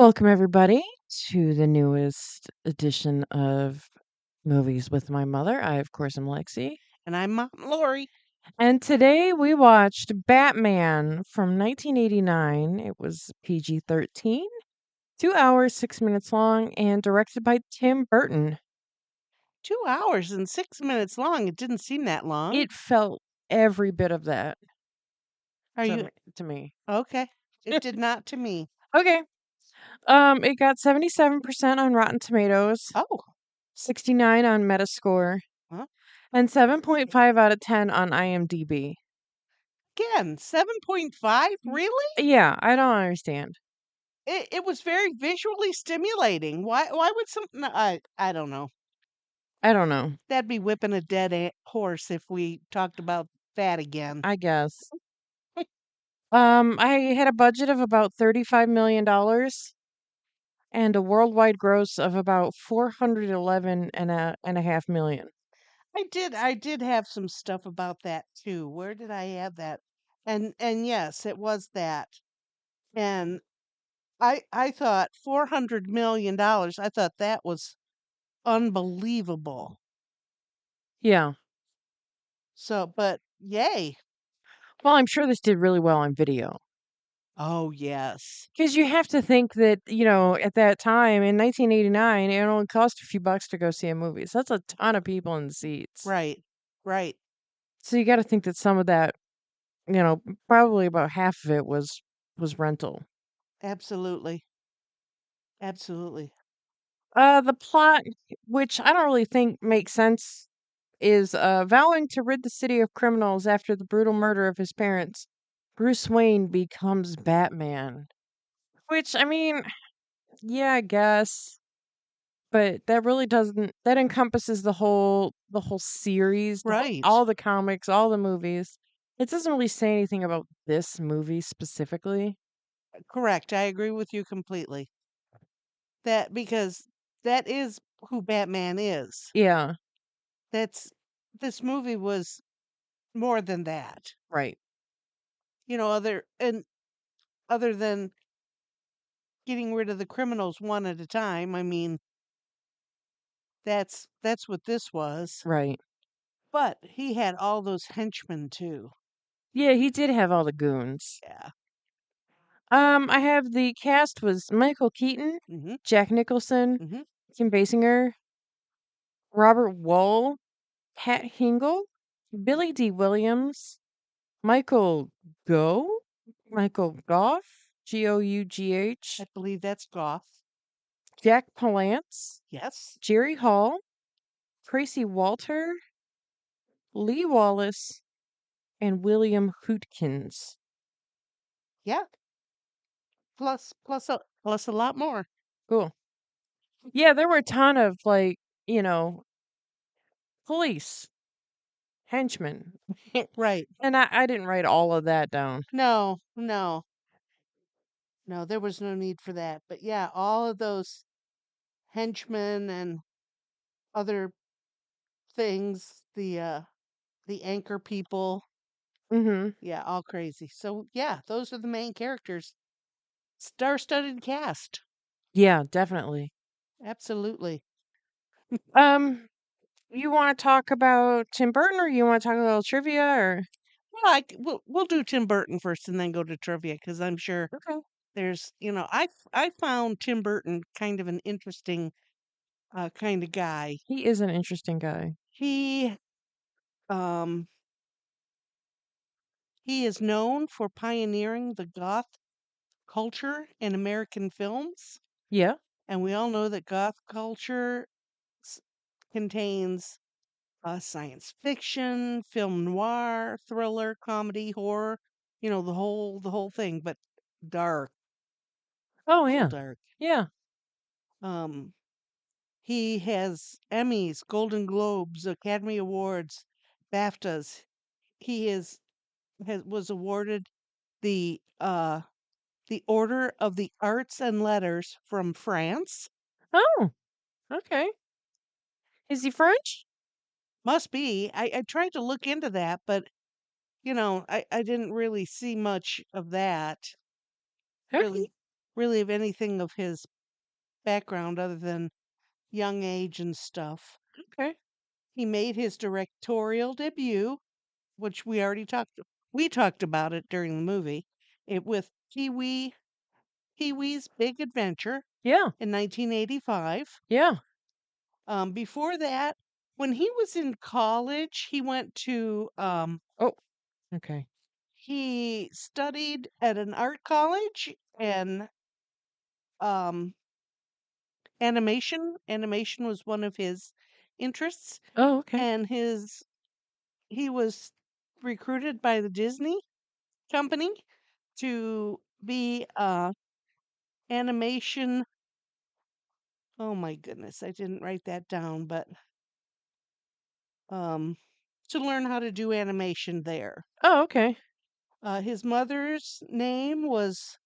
Welcome, everybody, to the newest edition of Movies with My Mother. I, of course, am Lexi. And I'm Mom Lori. And today we watched Batman from 1989. It was PG 13, 2 hours, 6 minutes long, and directed by Tim Burton. 2 hours and 6 minutes long. It didn't seem that long. It felt every bit of that Are to you me. To me. okay? It did not to me. Okay. It got 77% on Rotten Tomatoes, Oh, 69 on Metascore, huh? and 7.5 out of 10 on IMDb. Again, 7.5? Really? Yeah, I don't understand. It was very visually stimulating. Why would something I don't know. I don't know. That'd be whipping a dead horse if we talked about that again. I guess. I had a budget of about $35 million and a worldwide gross of about 411 and a half million. I did have some stuff about that too. Where did I have that? And yes, it was that. And I thought $400 million. I thought that was unbelievable. Yeah. So, but yay. Well, I'm sure this did really well on video. Oh, yes. Because you have to think that, at that time in 1989, it only cost a few bucks to go see a movie. So that's a ton of people in the seats. Right. Right. So you got to think that some of that, probably about half of it was rental. Absolutely. Absolutely. The plot, which I don't really think makes sense, is vowing to rid the city of criminals after the brutal murder of his parents. Bruce Wayne becomes Batman. Which, I mean, yeah, I guess, but that really doesn't that encompasses the whole series, Right. all the comics, all the movies. It doesn't really say anything about this movie specifically. Correct. I agree with you completely. That because that is who Batman is. Yeah, That's this movie was more than that. right. Other than getting rid of the criminals one at a time. I mean, that's what this was. Right. But he had all those henchmen too. Yeah, he did have all the goons. Yeah. I have the cast was Michael Keaton, Mhm. Jack Nicholson, Mhm. Kim Basinger, Robert Wuhl, Pat Hingle, Billy D. Williams, Michael Go, Michael Gough, I Goughh, believe that's Goth. Jack Palance, Yes. Jerry Hall, Tracy Walter, Lee Wallace, and William Hootkins. Yeah. Plus a lot more. Cool. Yeah, there were a ton of you know, police, henchmen. Right. And I didn't write all of that down. No, no. No, there was no need for that. But yeah, all of those henchmen and other things, the anchor people, Mhm. yeah, all crazy. So yeah, those are the main characters. Star-studded cast. Yeah, definitely. Absolutely. Um, you want to talk about Tim Burton, or you want to talk a little trivia, or Well, we'll do Tim Burton first and then go to trivia because I'm sure okay? I found Tim Burton kind of an interesting kind of guy. He is an interesting guy. He um he is known for pioneering the goth culture in American films, Yeah. and we all know that goth culture s- contains science fiction, film noir, thriller, comedy, horror, the whole thing, but dark, Oh real yeah. dark. Yeah. Um He has Emmys, Golden Globes, Academy Awards, BAFTAs. He was awarded the the Order of the Arts and Letters from France. Oh, okay. Is he French? Must be. I tried to look into that, but I didn't really see much of that. Okay. Really. really of anything of his background other than young age and stuff. Okay. He made his directorial debut, which we talked about it during the movie, it with Pee-wee's Big Adventure Yeah. in 1985. Yeah. Before that, when he was in college, Oh, okay. he studied at an art college and um, animation. Animation was one of his interests, Oh, okay. and he was recruited by the Disney company to be animation. Oh my goodness, I didn't write that down, but um, to learn how to do animation there. Oh, okay. His mother's name was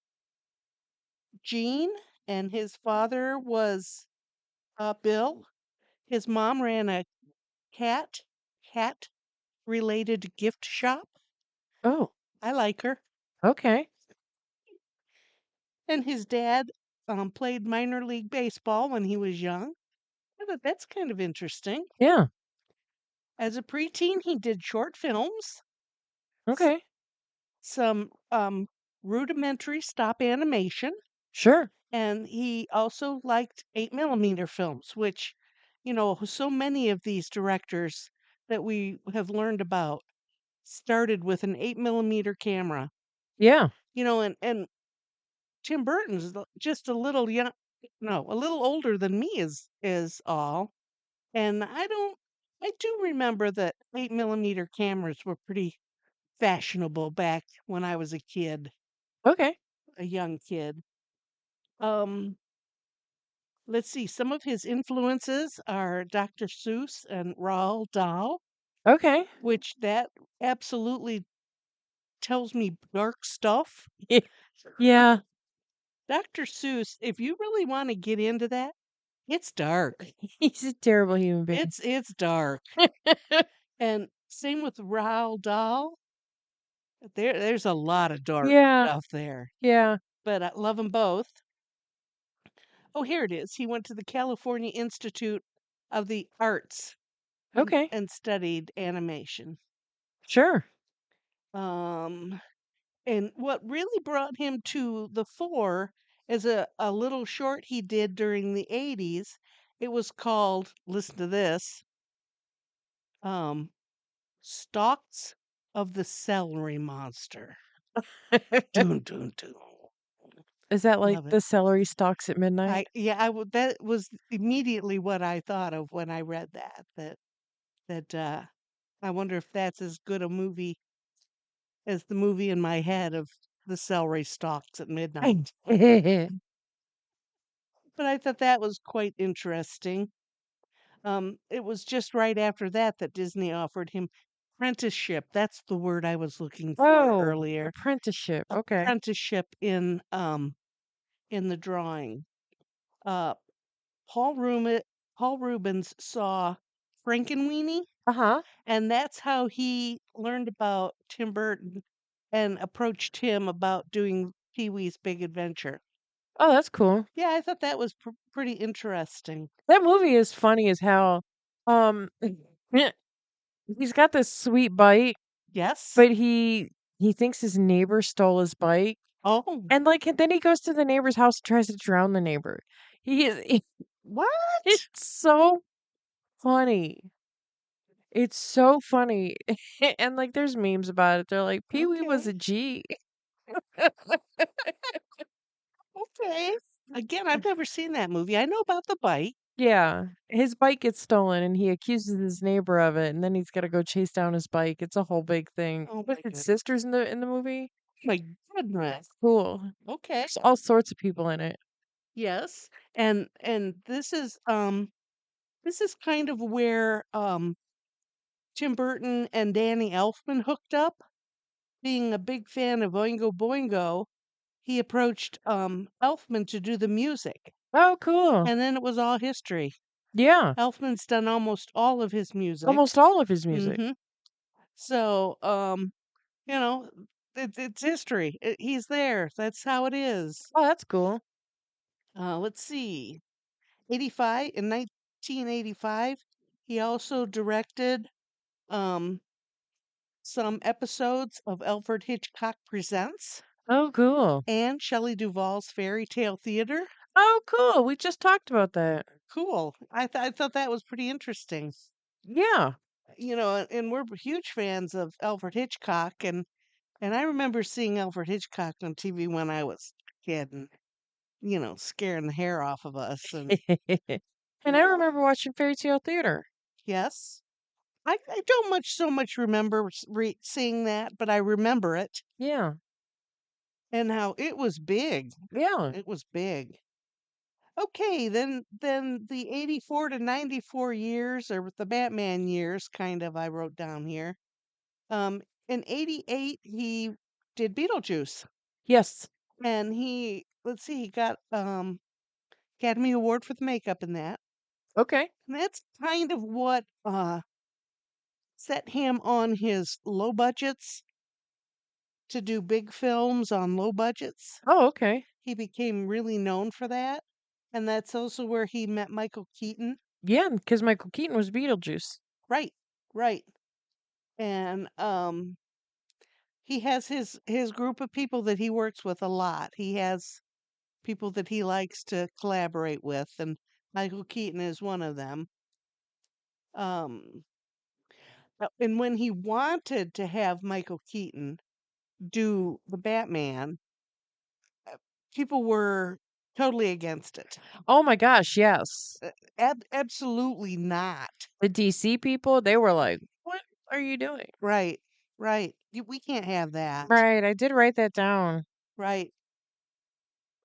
Jean, and his father was Bill. His mom ran a cat cat related gift shop. Oh, I like her. okay. And his dad played minor league baseball when he was young. I thought that's kind of interesting. Yeah. As a preteen, he did short films, s- Okay. some rudimentary stop animation, Sure. and he also liked 8 millimeter films, which, so many of these directors that we have learned about started with an 8 millimeter camera. Yeah. And Tim Burton's just a little young, no, a little older than me is all. And I do remember that 8 millimeter cameras were pretty fashionable back when I was Okay. a young kid. Um, let's see, some of his influences are Dr. Seuss and Roald Dahl, Okay. which that absolutely tells me dark stuff. Yeah. Dr. Seuss, if you really want to get into that, it's dark. He's a terrible human being. It's dark. And same with Roald Dahl. There's a lot of dark Yeah. stuff there, Yeah. but I love them both. Oh, here it is. He went to the California Institute of the Arts Okay. and studied animation. Sure. Um, and what really brought him to the fore is a little short he did during the 80s. It was called, listen to this, um, Stalks of the Celery Monster. Dun, dun, dun. Is that like Love it. the celery stalks at midnight? I would, that was immediately what I thought of when I read that I wonder if that's as good a movie as the movie in my head of the celery stalks at midnight. But I thought that was quite interesting. It was just right after that that Disney offered him apprenticeship. That's the word I was looking for Oh, earlier. apprenticeship. Okay. Apprenticeship in the drawing. Uh, Paul Rubin, Paul Rubens saw Frankenweenie, Uh-huh. and that's how he learned about Tim Burton and approached him about doing Pee-wee's Big Adventure. Oh, that's cool. Yeah, I thought that was pretty interesting. That movie is funny as hell. Um, he's got this sweet bike, Yes. but he thinks his neighbor stole his bike, Oh, and like then he goes to the neighbor's house and tries to drown the neighbor. He is it's what? so funny. It's so funny. And like there's memes about it. They're like Pee-wee was Okay. a G. Okay. Again, I've never seen that movie. I know about the bike. Yeah. His bike gets stolen and he accuses his neighbor of it and then he's got to go chase down his bike. It's a whole big thing. Oh my Twisted goodness. Sisters in the movie? My goodness. Cool. Okay. There's all sorts of people in it. Yes. And this is kind of where Tim Burton and Danny Elfman hooked up. Being a big fan of Oingo Boingo, he approached Elfman to do the music, Oh, cool. and then it was all history. Yeah. Elfman's done almost all of his music. Almost all of his music. hmm So, you know, it's history. He's there. That's how it is. Oh, that's cool. Let's see. 85 in 1985, he also directed um some episodes of Alfred Hitchcock Presents Oh, cool. and Shelley Duvall's Fairy Tale Theater. Oh, cool. We just talked about that. Cool. I thought that was pretty interesting. Yeah. And we're huge fans of Alfred Hitchcock, and I remember seeing Alfred Hitchcock on TV when I was a kid, and scaring the hair off of us. And And I remember watching Fairy Tale Theater. yes, I don't so much remember seeing that, but I remember it Yeah. and how it was big. Yeah. It was big. Okay, then the 84 to 94 years, or the Batman years, kind of, I wrote down here. In 88 he did Beetlejuice, Yes. and let's see, he got Academy Award for the makeup in that. Okay. And that's kind of what set him on his low budgets to do big films on low budgets. Oh, okay. He became really known for that. And that's also where he met Michael Keaton. Yeah, because Michael Keaton was Beetlejuice. Right, right. And he has his group of people that he works with a lot. He has people that he likes to collaborate with, and Michael Keaton is one of them. Um, and when he wanted to have Michael Keaton do the Batman, people were totally against it. Oh my gosh, yes. Absolutely not. The DC people, they were like, "What are you doing?" Right, right. We can't have that. Right, I did write that down. Right.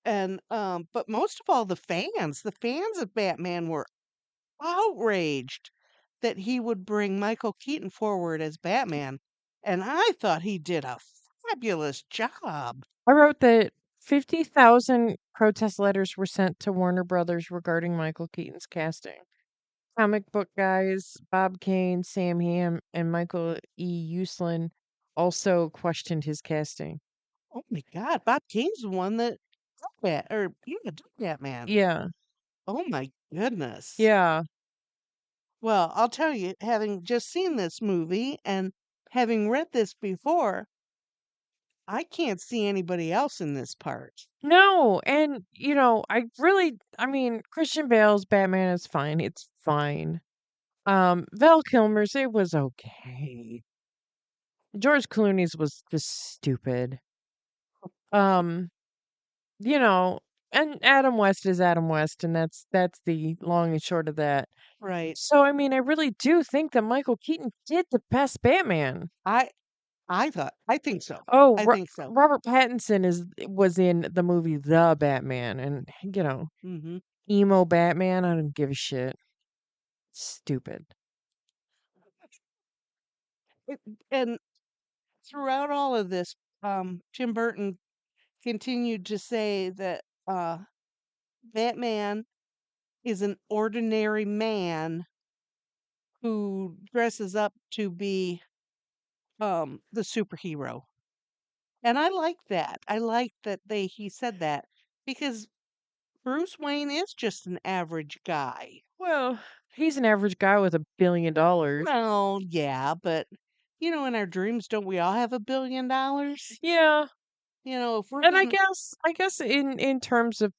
And but most of all, the fans of Batman were outraged that he would bring Michael Keaton forward as Batman, and I thought he did a fabulous job. I wrote that 50,000 protest letters were sent to Warner Brothers regarding Michael Keaton's casting. Comic book guys Bob Kane, Sam Hamm, and Michael E. Uslan also questioned his casting. Oh my God, Bob Kane's the one that did Batman. Yeah, Oh my goodness. yeah. Well, I'll tell you, having just seen this movie and having read this before, I can't see anybody else in this part. No, and I mean, Christian Bale's Batman is fine. It's fine. Val Kilmer's, it was okay. George Clooney's was just stupid. Um, you know, and Adam West is Adam West, and that's the long and short of that. Right. So, I mean, I really do think that Michael Keaton did the best Batman. I I think so. Oh, I think so. Robert Pattinson was in the movie The Batman, and Hmm. emo Batman. I don't give a shit. Stupid. And throughout all of this, Tim Burton continued to say that Batman is an ordinary man who dresses up to be the superhero. And I like that. I like that he said that because Bruce Wayne is just an average guy. Well, he's an average guy with $1 billion. Well, yeah, but in our dreams, don't we all have $1 billion? Yeah, If we're and gonna, I guess in terms of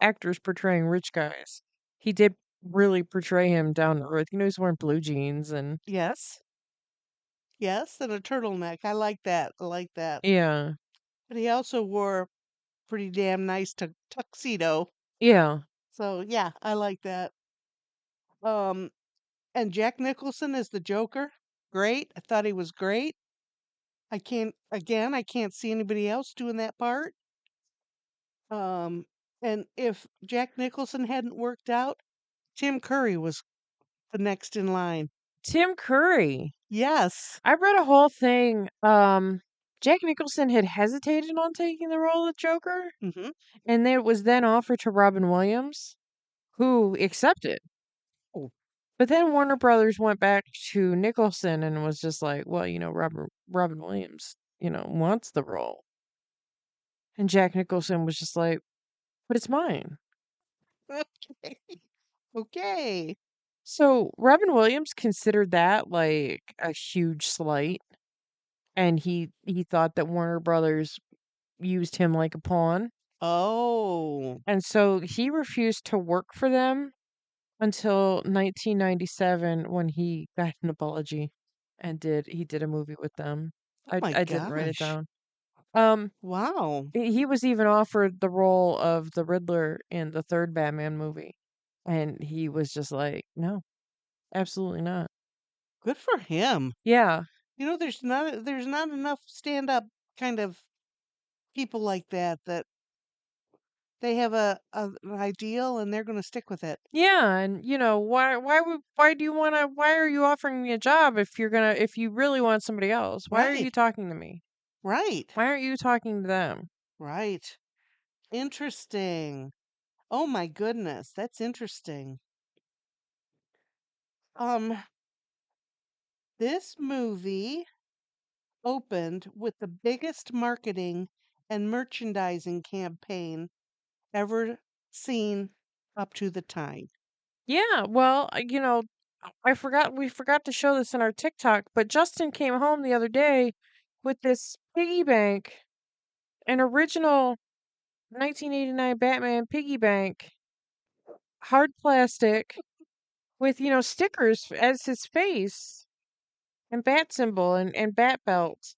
actors portraying rich guys, he did really portray him down to earth. He's wearing blue jeans and yes, yes, and a turtleneck. I like that. I like that. yeah, But he also wore a pretty damn nice tuxedo. yeah. So yeah, I like that. Um, and Jack Nicholson as the Joker, great. I thought he was great. I can't see anybody else doing that part. Um, and if Jack Nicholson hadn't worked out, Tim Curry was the next in line. Tim Curry. Yes. I read a whole thing. Jack Nicholson had hesitated on taking the role of Joker, Hmm. and it was then offered to Robin Williams, who accepted. Oh, But then Warner Brothers went back to Nicholson and was just like, well, Robin Williams wants the role. And Jack Nicholson was just like, but it's mine. Okay. Okay. So Robin Williams considered that like a huge slight, and he thought that Warner Brothers used him like a pawn. Oh, And so he refused to work for them until 1997 when he got an apology and did a movie with them. oh I my I didn't write it gosh. down. Um Wow. he was even offered the role of the Riddler in the third Batman movie, and he was just like, "No, absolutely not." Good for him. Yeah. There's not enough stand-up kind of people like that they have an ideal and they're going to stick with it. Yeah, and why do you want to why are you offering me a job if you really want somebody else? Why are you Right. talking to me? Right. Why aren't you talking to them? Right. Interesting. Oh my goodness, that's interesting. Um, this movie opened with the biggest marketing and merchandising campaign ever seen up to the time. Yeah, well, we forgot to show this in our TikTok, but Justin came home the other day with this piggy bank, an original 1989 Batman piggy bank, hard plastic with, stickers as his face and bat symbol and bat belt.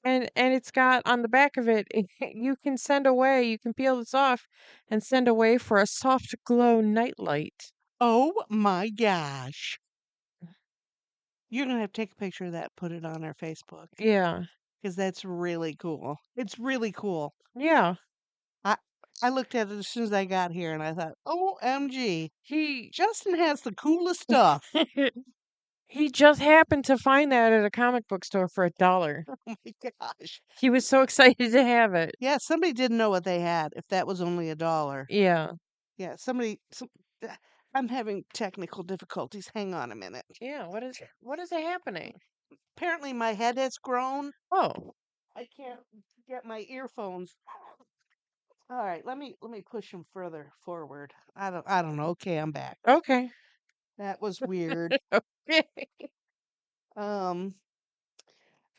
And it's got on the back of it, you can peel this off and send away for a soft glow nightlight. Oh my gosh. You're going to have to take a picture of that, put it on our Facebook Yeah. because that's really cool. It's really cool. Yeah. I I looked at it as soon as I got here and I thought, "OMG, He Justin has the coolest stuff." he just happened to find that at a comic book store for $1. Oh my gosh. He was so excited to have it. Yeah, somebody didn't know what they had if that was only $1. Yeah. Yeah, I'm having technical difficulties. Hang on a minute. Yeah, what is happening? Apparently my head has grown. Oh, I can't get my earphones. All right, let me push them further forward. I don't know. Okay, I'm back. okay. That was weird. Okay. Um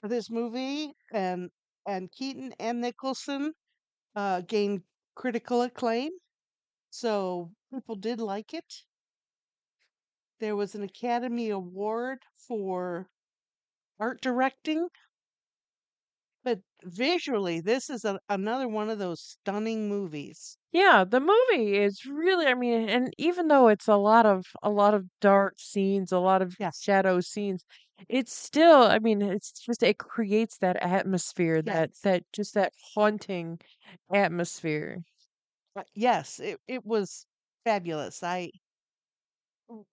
for this movie and Keaton and Nicholson gained critical acclaim. So people did like it. There was an Academy Award for art directing, but visually, this is another one of those stunning movies. Yeah, the movie is really, I mean, and even though it's a lot of dark scenes, a lot of Yes, shadow scenes, it's still, I mean, it creates that atmosphere, yes, that haunting atmosphere. yes. It was fabulous. I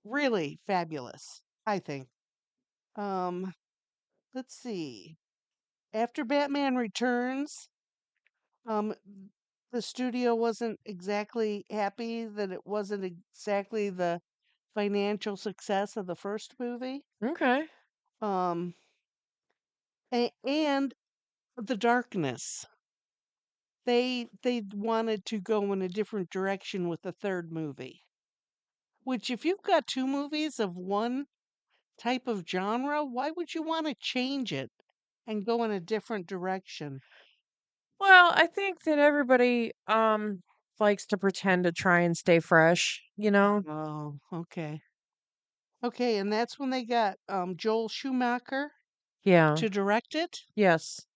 really fabulous. I think. Um, let's see. After Batman Returns, um, the studio wasn't exactly happy that it wasn't exactly the financial success of the first movie. Okay. Um, and the darkness. They wanted to go in a different direction with the third movie. Which, if you've got two movies of one type of genre, why would you want to change it and go in a different direction? Well, I think that everybody likes to pretend to try and stay fresh, you know? Oh, okay. Okay, and that's when they got Joel Schumacher Yeah. to direct it, Yes.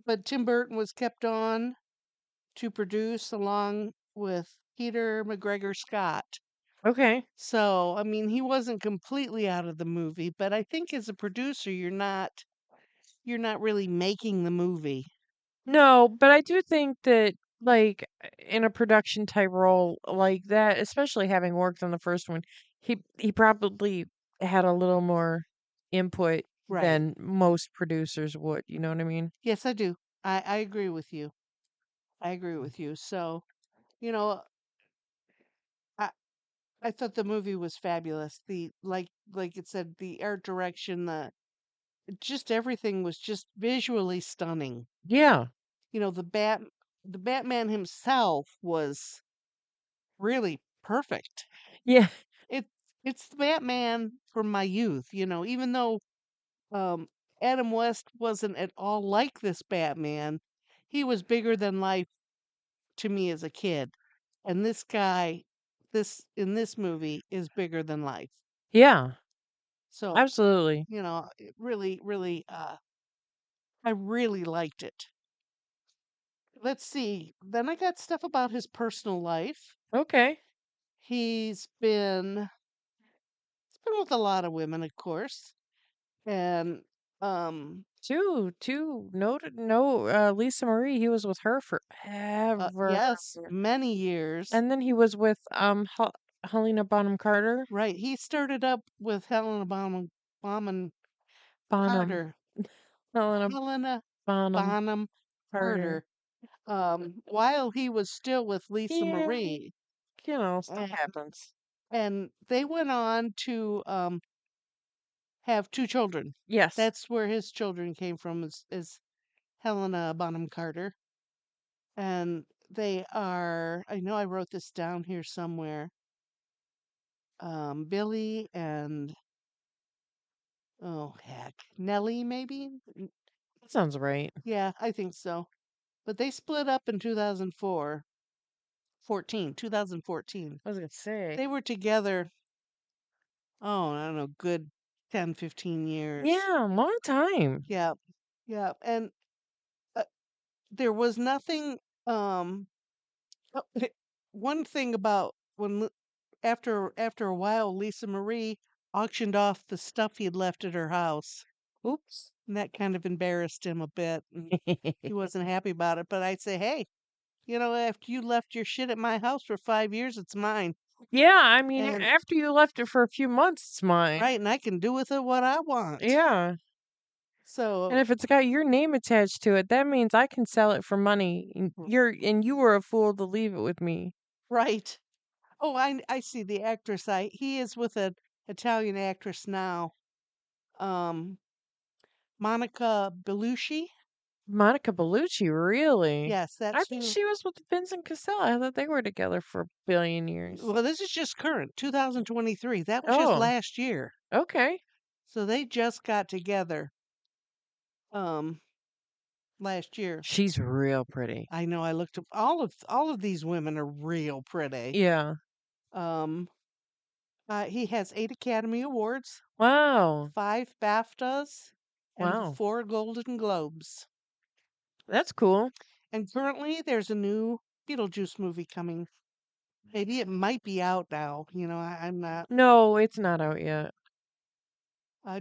but Tim Burton was kept on to produce along with Peter McGregor Scott. Okay. So, I mean, he wasn't completely out of the movie, but I think as a producer, you're not really making the movie. No, but I do think that like in a production type role like that, especially having worked on the first one, he probably had a little more input Right. than most producers would, you know what I mean? Yes, I do. I agree with you. I agree with you. So, you know, I I thought the movie was fabulous. The like it said, the art direction, just everything was just visually stunning. Yeah. You know, the Batman himself was really perfect. Yeah. It it's the Batman from my youth, you know, even though um Adam West wasn't at all like this Batman, he was bigger than life to me as a kid. And this guy, this in this movie is bigger than life. Yeah. So, Absolutely. you know, it really, really, I really liked it. Let's see. Then I got stuff about his personal life. Okay. He's been with a lot of women, of course, and um, Two. No, Lisa Marie, he was with her forever. yes, many years. And then he was with Helena Bonham Carter. Right. He started up with Helena Bonham Bonham. Carter. Helena Helena Bonham Bonham Carter. Carter. While he was still with Lisa Yeah, Marie, stuff and, happens. and they went on to have two children. Yes. That's where his children came from. Is Helena Bonham Carter, and they are. I know I wrote this down here somewhere. Billy and oh heck, Nellie maybe. That sounds right. Yeah, I think so. But they split up in 2014. I was gonna say. They were together, oh, I don't know, good 10, 15 years. Yeah, long time. Yeah, yeah. And uh, there was nothing, oh, one thing about after a while, Lisa Marie auctioned off the stuff he had left at her house. Oops. And that kind of embarrassed him a bit. And he wasn't happy about it. But I'd say, hey, you know, after you left your shit at my house for 5 years, it's mine. Yeah, I mean, And after you left it for a few months, it's mine. right, and I can do with it what I want. Yeah. And So, if it's got your name attached to it, that means I can sell it for money. And you were a fool to leave it with me. right. Oh, I see the actress. I he is with an Italian actress now. Um, Monica Bellucci. Monica Bellucci, really? Yes, I that's think who. she was with Vincent Cassell. I thought they were together for a billion years. Well, this is just current, 2023. That was just Oh, last year. okay. So they just got together um last year. She's real pretty. I know I looked up all of these women are real pretty. Yeah. Um he has 8 Academy Awards, Wow. 5 BAFTAs, and Wow. 4 Golden Globes. That's cool. And currently there's a new Beetlejuice movie coming. Maybe it might be out now, you know, I'm not No, it's not out yet,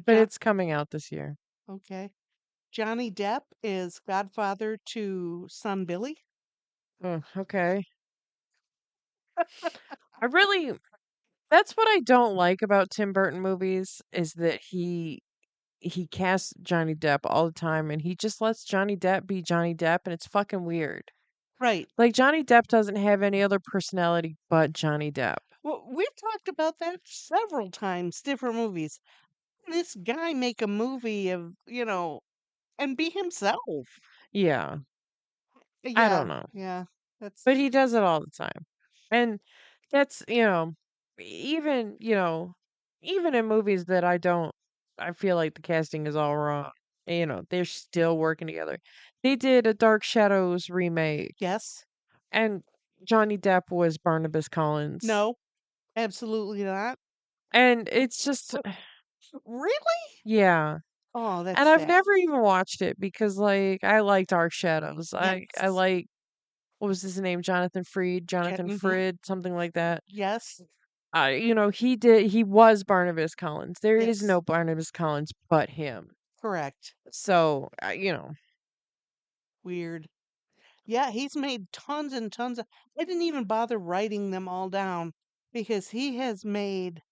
but John it's coming out this year. okay. Johnny Depp is godfather to son Billy. Oh, okay. I really That's what I don't like about Tim Burton movies is that he casts Johnny Depp all the time and he just lets Johnny Depp be Johnny Depp and it's fucking weird. Right. Like Johnny Depp doesn't have any other personality but Johnny Depp. Well, we've talked about that several times, different movies. This guy make a movie of, you know, and be himself. Yeah, I don't Yeah, know. yeah. That's But he does it all the time. And that's, even, even in movies that I feel like the casting is all wrong. They're still working together. They did a Dark Shadows remake yes. and Johnny Depp was Barnabas Collins. No, absolutely not. And it's just Really? yeah. Oh, And that's I've sad. never even watched it because like I like Dark Shadows. I Yes. like what was his name? Jonathan Mm-hmm. Frid, something like that. Yes. He was Barnabas Collins. There is Yes. no Barnabas Collins but him. Correct. So, Weird. Yeah, he's made tons and tons of I didn't even bother writing them all down because he has made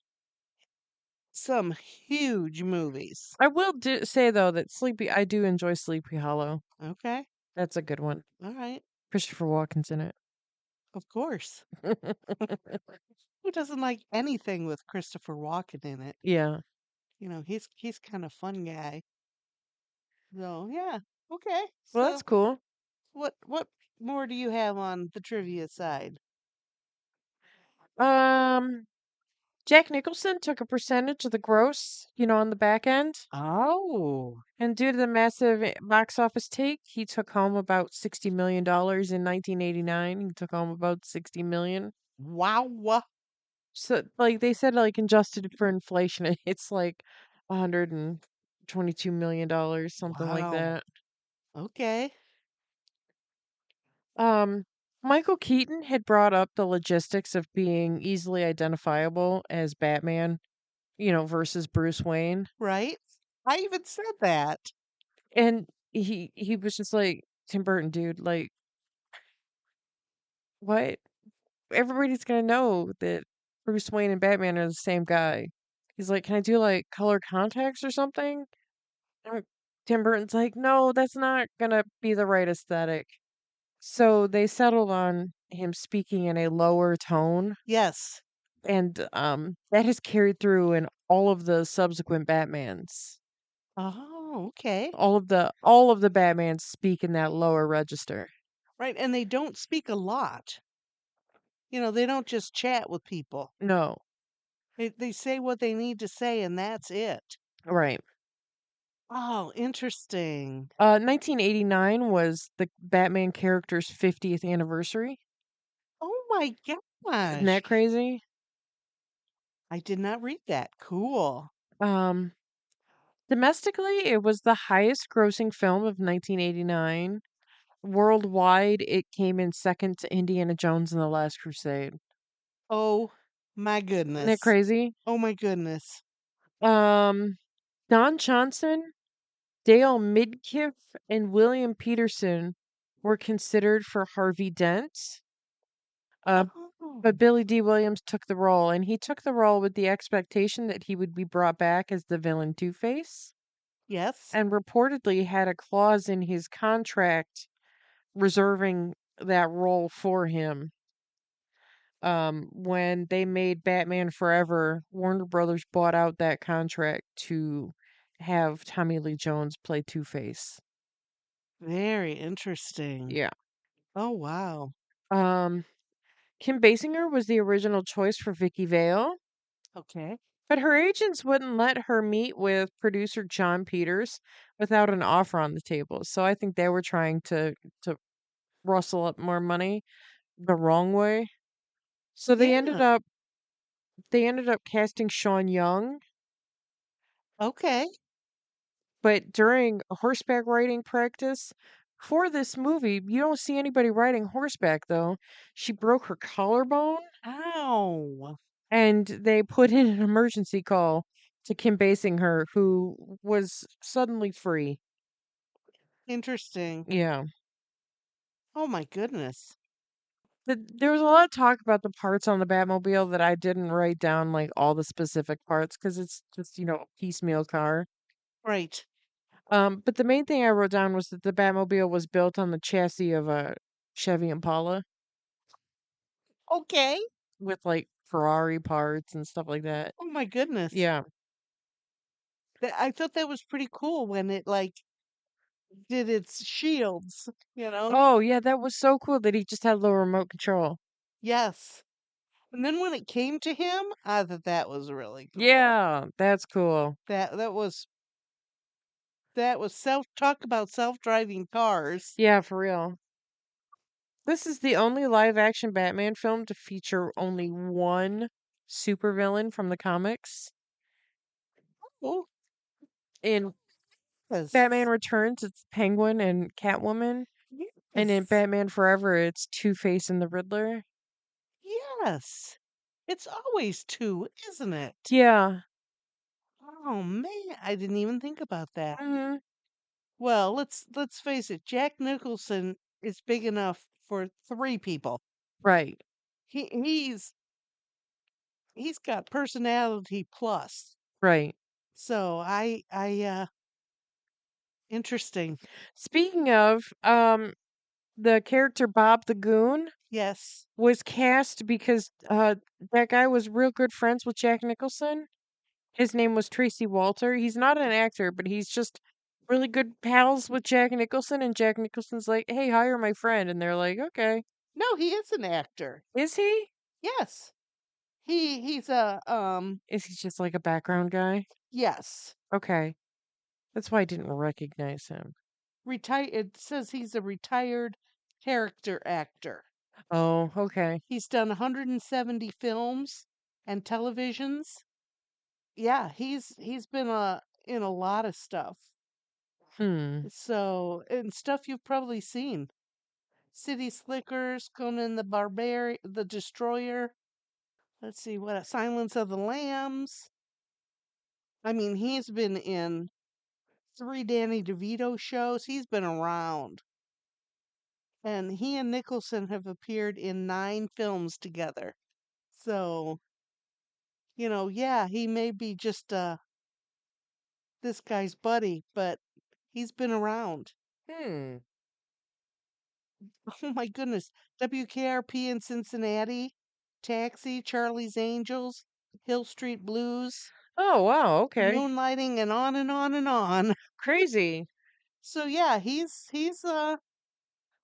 some huge movies. I will say though that I do enjoy Sleepy Hollow. Okay. That's a good one. All right. Christopher Walken's in it. Of course. Who doesn't like anything with Christopher Walken in it? Yeah. You know, he's kind of fun guy. So yeah. Okay. Well, that's So cool. what more do you have on the trivia side? Um, Jack Nicholson took a percentage of the gross, on the back end. Oh, And due to the massive box office take, he took home about $60 million in 1989. He took home about 60 million. wow. So, like they said, like adjusted for inflation, it's like $122 million, something like Wow. that. Okay. Um, Michael Keaton had brought up the logistics of being easily identifiable as Batman, versus Bruce Wayne. Right? I even said that. And he was just like, Tim Burton, dude, like, what? Everybody's gonna know that Bruce Wayne and Batman are the same guy. He's like, can I do like color contacts or something? And Tim Burton's like, no, that's not gonna be the right aesthetic. So they settled on him speaking in a lower tone, Yes. and that has carried through in all of the subsequent Batmans. Oh, okay. All of the Batmans speak in that lower register. Right. And they don't speak a lot. They don't just chat with people. No, They say what they need to say, and that's it. right. Oh, interesting. 1989 was the Batman character's 50th anniversary. Oh my Isn't that gosh. crazy? I did not read that. Cool. Um, Domestically, it was the highest grossing film of 1989. Worldwide, it came in second to Indiana Jones and the Last Crusade. Oh my Isn't that goodness. crazy? Oh my goodness. Um, Don Johnson, Dale Midkiff, and William Peterson were considered for Harvey Dent. Uh, Oh, but Billy D. Williams took the role, and he took the role with the expectation that he would be brought back as the villain Two-Face, yes. and reportedly had a clause in his contract reserving that role for him. When they made Batman Forever, Warner Brothers bought out that contract to have Tommy Lee Jones play Two-Face. Very interesting. Yeah. Oh, wow. Um, Kim Basinger was the original choice for Vicky Vale. Okay. But her agents wouldn't let her meet with producer John Peters without an offer on the table. So I think they were trying to rustle up more money the wrong way. So Yeah. they ended up casting Sean Young, Okay. but during a horseback riding practice for this movie, you don't see anybody riding horseback though. She broke her collarbone Ow. and they put in an emergency call to Kim Basinger, who was suddenly free. Interesting. Yeah. Oh my goodness. There was a lot of talk about the parts on the Batmobile that I didn't write down, like all the specific parts, because it's just, a piecemeal car. Right. But the main thing I wrote down was that the Batmobile was built on the chassis of a Chevy Impala Okay. with like Ferrari parts and stuff like that. Oh my goodness. Yeah. I thought that was pretty cool when it like did its shields. Oh, yeah, that was so cool that he just had a little remote control. Yes. And then when it came to him, I thought that was really cool. Yeah, that's cool. That was talk about self-driving cars. Yeah, for real. This is the only live action Batman film to feature only one supervillain from the comics. Oh, In Batman yes. Returns, it's Penguin and Catwoman. And in Yes. Batman Forever, it's Two-Face and the Riddler. Yes. It's always two, isn't it? Yeah. Oh man, I didn't even think about that. Hmm. Well, let's face it, Jack Nicholson is big enough for three people. Right. He's got personality plus. Right. So interesting. Speaking of, the character Bob the Goon Yes. was cast because that guy was real good friends with Jack Nicholson. His name was Tracy Walter. He's not an actor, but he's just really good pals with Jack Nicholson, and Jack Nicholson's like, "Hey, hire my friend," and they're like, "Okay." No, he is an actor. Is he? Yes. He's a Is he just like a background guy? yes. Okay, that's why I didn't recognize him. It says he's a retired character actor. Oh, okay. He's done 170 films and televisions. Yeah, he's been in a lot of stuff. Hmm. So, and stuff you've probably seen. City Slickers, Conan the Destroyer. Let's see what Silence of the Lambs. I mean, he's been in 3 Danny DeVito shows. He's been around. And he and Nicholson have appeared in 9 films together. So, yeah, he may be just this guy's buddy, but he's been around. Hmm. Oh my goodness. WKRP in Cincinnati, Taxi, Charlie's Angels, Hill Street Blues, Oh, wow. Okay. Moonlighting, and on and on and on. Crazy. So yeah,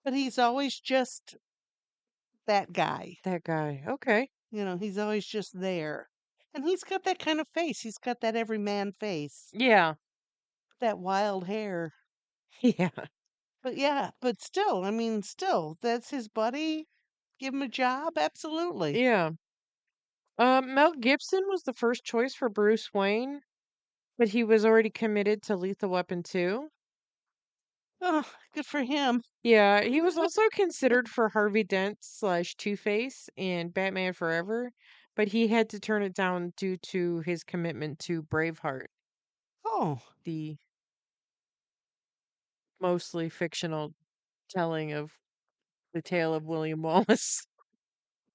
but he's always just that guy. That guy. Okay. He's always just there. And he's got that kind of face. He's got that everyman face. Yeah. That wild hair. Yeah. But yeah, but still, I mean, still, that's his buddy. Give him a job, absolutely. Yeah. Mel Gibson was the first choice for Bruce Wayne, but he was already committed to Lethal Weapon 2. Oh, good for him. Yeah, he was also considered for Harvey Dent slash Two-Face in Batman Forever, but he had to turn it down due to his commitment to Braveheart, Oh, the mostly fictional telling of the tale of William Wallace.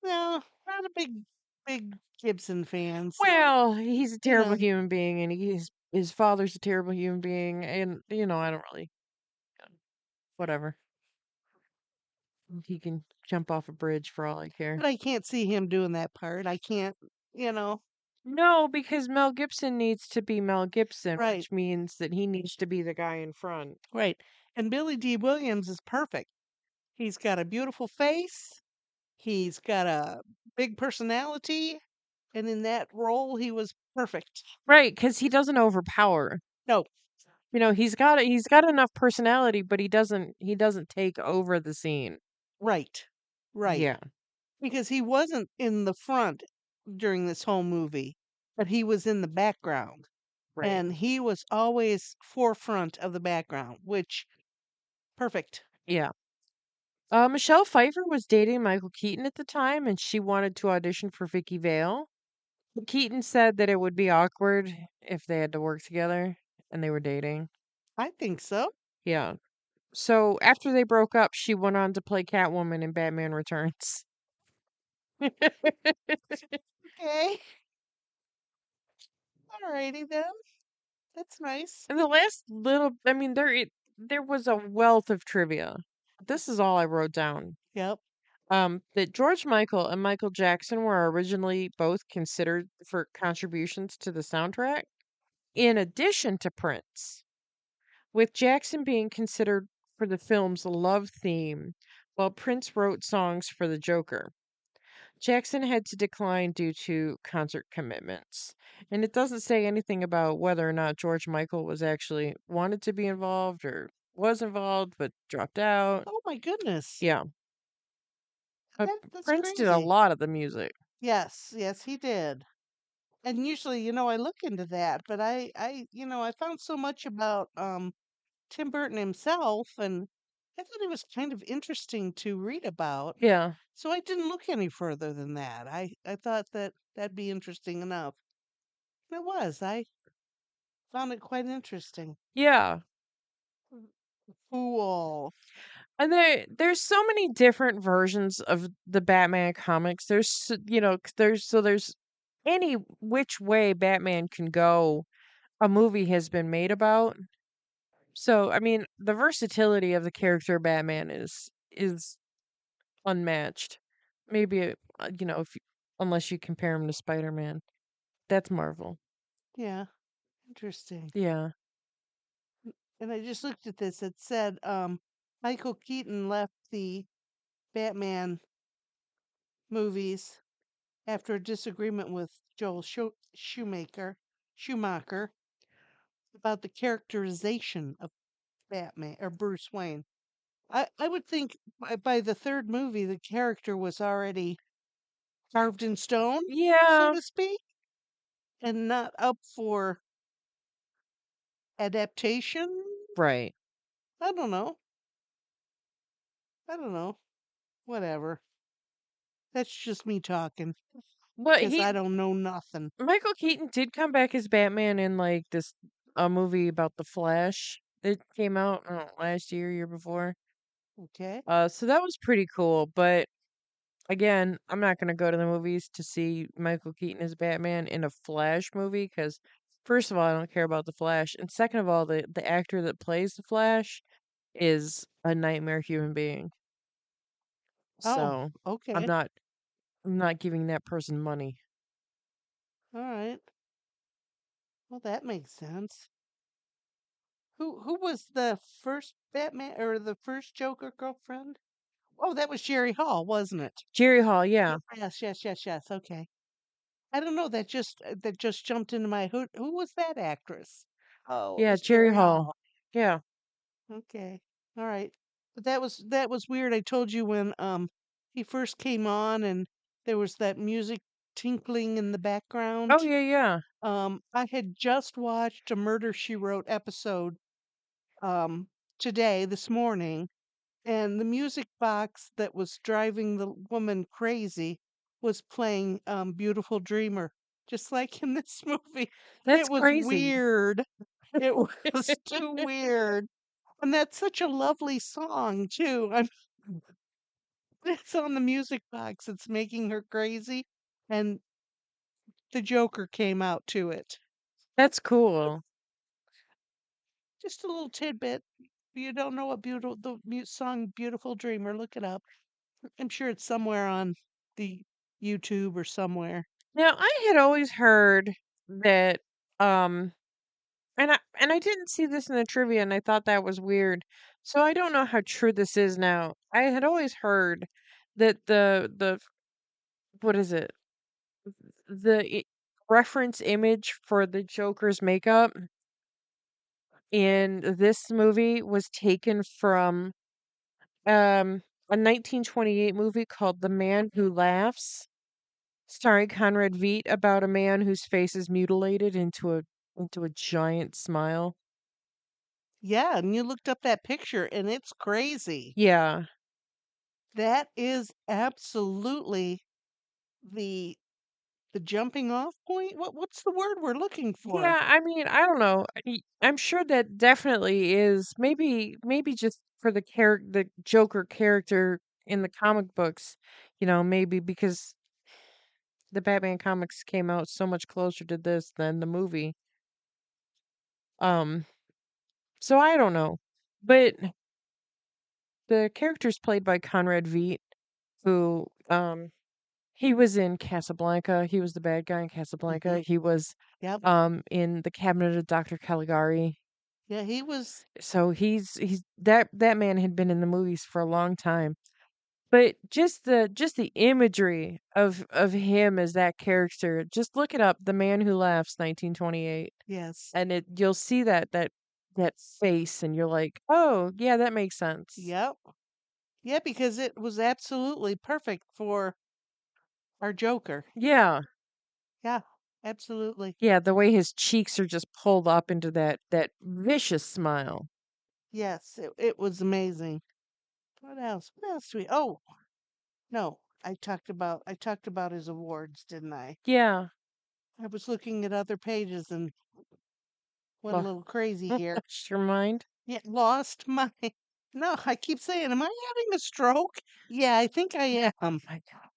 no, not a big Gibson fan. So, Well, he's a you terrible know, human being, and his father's a terrible human being, and I don't really whatever. He can jump off a bridge for all I care. but I can't see him doing that part. I can't, you know, No, because Mel Gibson needs to be Mel Gibson, right, which means that he needs to be the guy in front. right. And Billy D. Williams is perfect. He's got a beautiful face. He's got a big personality, and in that role, he was perfect. Right, because he doesn't overpower. No, He's got enough personality, but he doesn't take over the scene. right, right. Yeah, Because he wasn't in the front during this whole movie, but he was in the background. right. And he was always forefront of the background, which perfect. Yeah. Michelle Pfeiffer was dating Michael Keaton at the time, and she wanted to audition for Vicky Vale. But Keaton said that it would be awkward if they had to work together and they were dating. I think so. Yeah. So after they broke up, she went on to play Catwoman in Batman Returns. Okay. Alrighty then. That's nice. And the last little, I mean, there was a wealth of trivia. This is all I wrote down. Yep. That George Michael and Michael Jackson were originally both considered for contributions to the soundtrack, in addition to Prince, with Jackson being considered for the film's love theme, while Prince wrote songs for the Joker. Jackson had to decline due to concert commitments. And it doesn't say anything about whether or not George Michael was actually wanted to be involved or was involved but dropped out. Oh my goodness. Yeah. But That's Prince did a crazy. lot of the music. Yes, yes, he did. And usually, I look into that, but I found so much about Tim Burton himself, and I thought it was kind of interesting to read about. Yeah. So I didn't look any further than that. I thought that that'd be interesting enough. And it was. I found it quite interesting. Yeah. Cool. And there's so many different versions of the Batman comics. There's any which way Batman can go, a movie has been made about. So, I mean, the versatility of the character Batman is unmatched. Maybe if unless you compare him to Spider-Man. That's Marvel. Yeah. Interesting. Yeah. and I just looked at this. It said Michael Keaton left the Batman movies after a disagreement with Joel Schumacher about the characterization of Batman or Bruce Wayne. I would think by the third movie the character was already carved in stone, so Yeah, to speak, and not up for adaptation. right. I don't know. I don't know. Whatever. That's just me talking But because I don't know nothing. Michael Keaton did come back as Batman in like this a movie about the Flash that came out I don't know, last year before. Okay. So that was pretty cool. But again, I'm not gonna go to the movies to see Michael Keaton as Batman in a Flash movie because first of all, I don't care about the Flash, and second of all, the actor that plays the Flash is a nightmare human being. Oh, So I'm okay. not I'm not giving that person money. All right. Well, that makes sense. Who was the first Batman or the first Joker girlfriend? Oh, that was Jerry Hall, wasn't it? Jerry Hall, yeah. Yes, yes, yes, yes. Okay. I don't know. That just jumped into my who was that actress? Oh, it Yeah, was Jerry Jerry Hall. Hall. Yeah. Okay. All right. But that was weird. I told you when he first came on and there was that music tinkling in the Oh, background. yeah, yeah. I had just watched a Murder She Wrote episode um today, this morning, and the music box that was driving the woman crazy was playing Beautiful Dreamer, just like in this movie. That's It was crazy. weird. It was too weird. And that's such a lovely song too. It's on the music box. It's making her crazy. And the Joker came out to it. That's cool. Just a little tidbit. If you don't know what beautiful song "Beautiful Dreamer," look it up. I'm sure it's somewhere on the YouTube or somewhere. Now, I had always heard that, um, and I didn't see this in the trivia, and I thought that was weird. So I don't know how true this is now. I had always heard that the what is it? The reference image for the Joker's makeup in this movie was taken from a 1928 movie called The Man Who Laughs, starring Conrad Veidt, about a man whose face is mutilated into a giant smile. Yeah, and you looked up that picture and it's crazy. Yeah. That is absolutely the the jumping off point. What's the word we're looking for? Yeah, I mean, I don't know. I'm sure that definitely is maybe just for the Joker character in the comic books, maybe because the Batman comics came out so much closer to this than the movie. Um, so I don't know. But the character's played by Conrad Veidt, who he was in Casablanca. He was the bad guy in Hmm. Casablanca. He was Yep. in The Cabinet of Dr. Caligari. Yeah, he was. So he's that man had been in the movies for a long time. But just the imagery of him as that character, just look it up, The Man Who Laughs 1928, Yes. and you'll see that face and you're like, "Oh, yeah, that makes sense." Yep. Yeah, because it was absolutely perfect for our Joker. Yeah. Yeah, absolutely. Yeah, the way his cheeks are just pulled up into that vicious smile. Yes, it was amazing. What else? What else do we? Oh, no. I talked about his awards, didn't I? Yeah. I was looking at other pages and went a Lo little crazy here. lost your mind? Yeah, lost my. No, I keep saying, am I having a stroke? Yeah, I think I am. My god.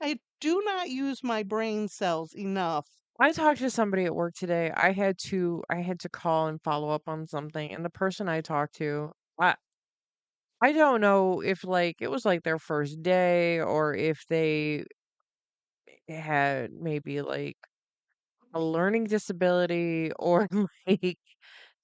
I do not use my brain cells enough. I talked to somebody at work today. I had to call and follow up on something, and the person I talked to, I don't know if like it was like their first day or if they had maybe like a learning disability or like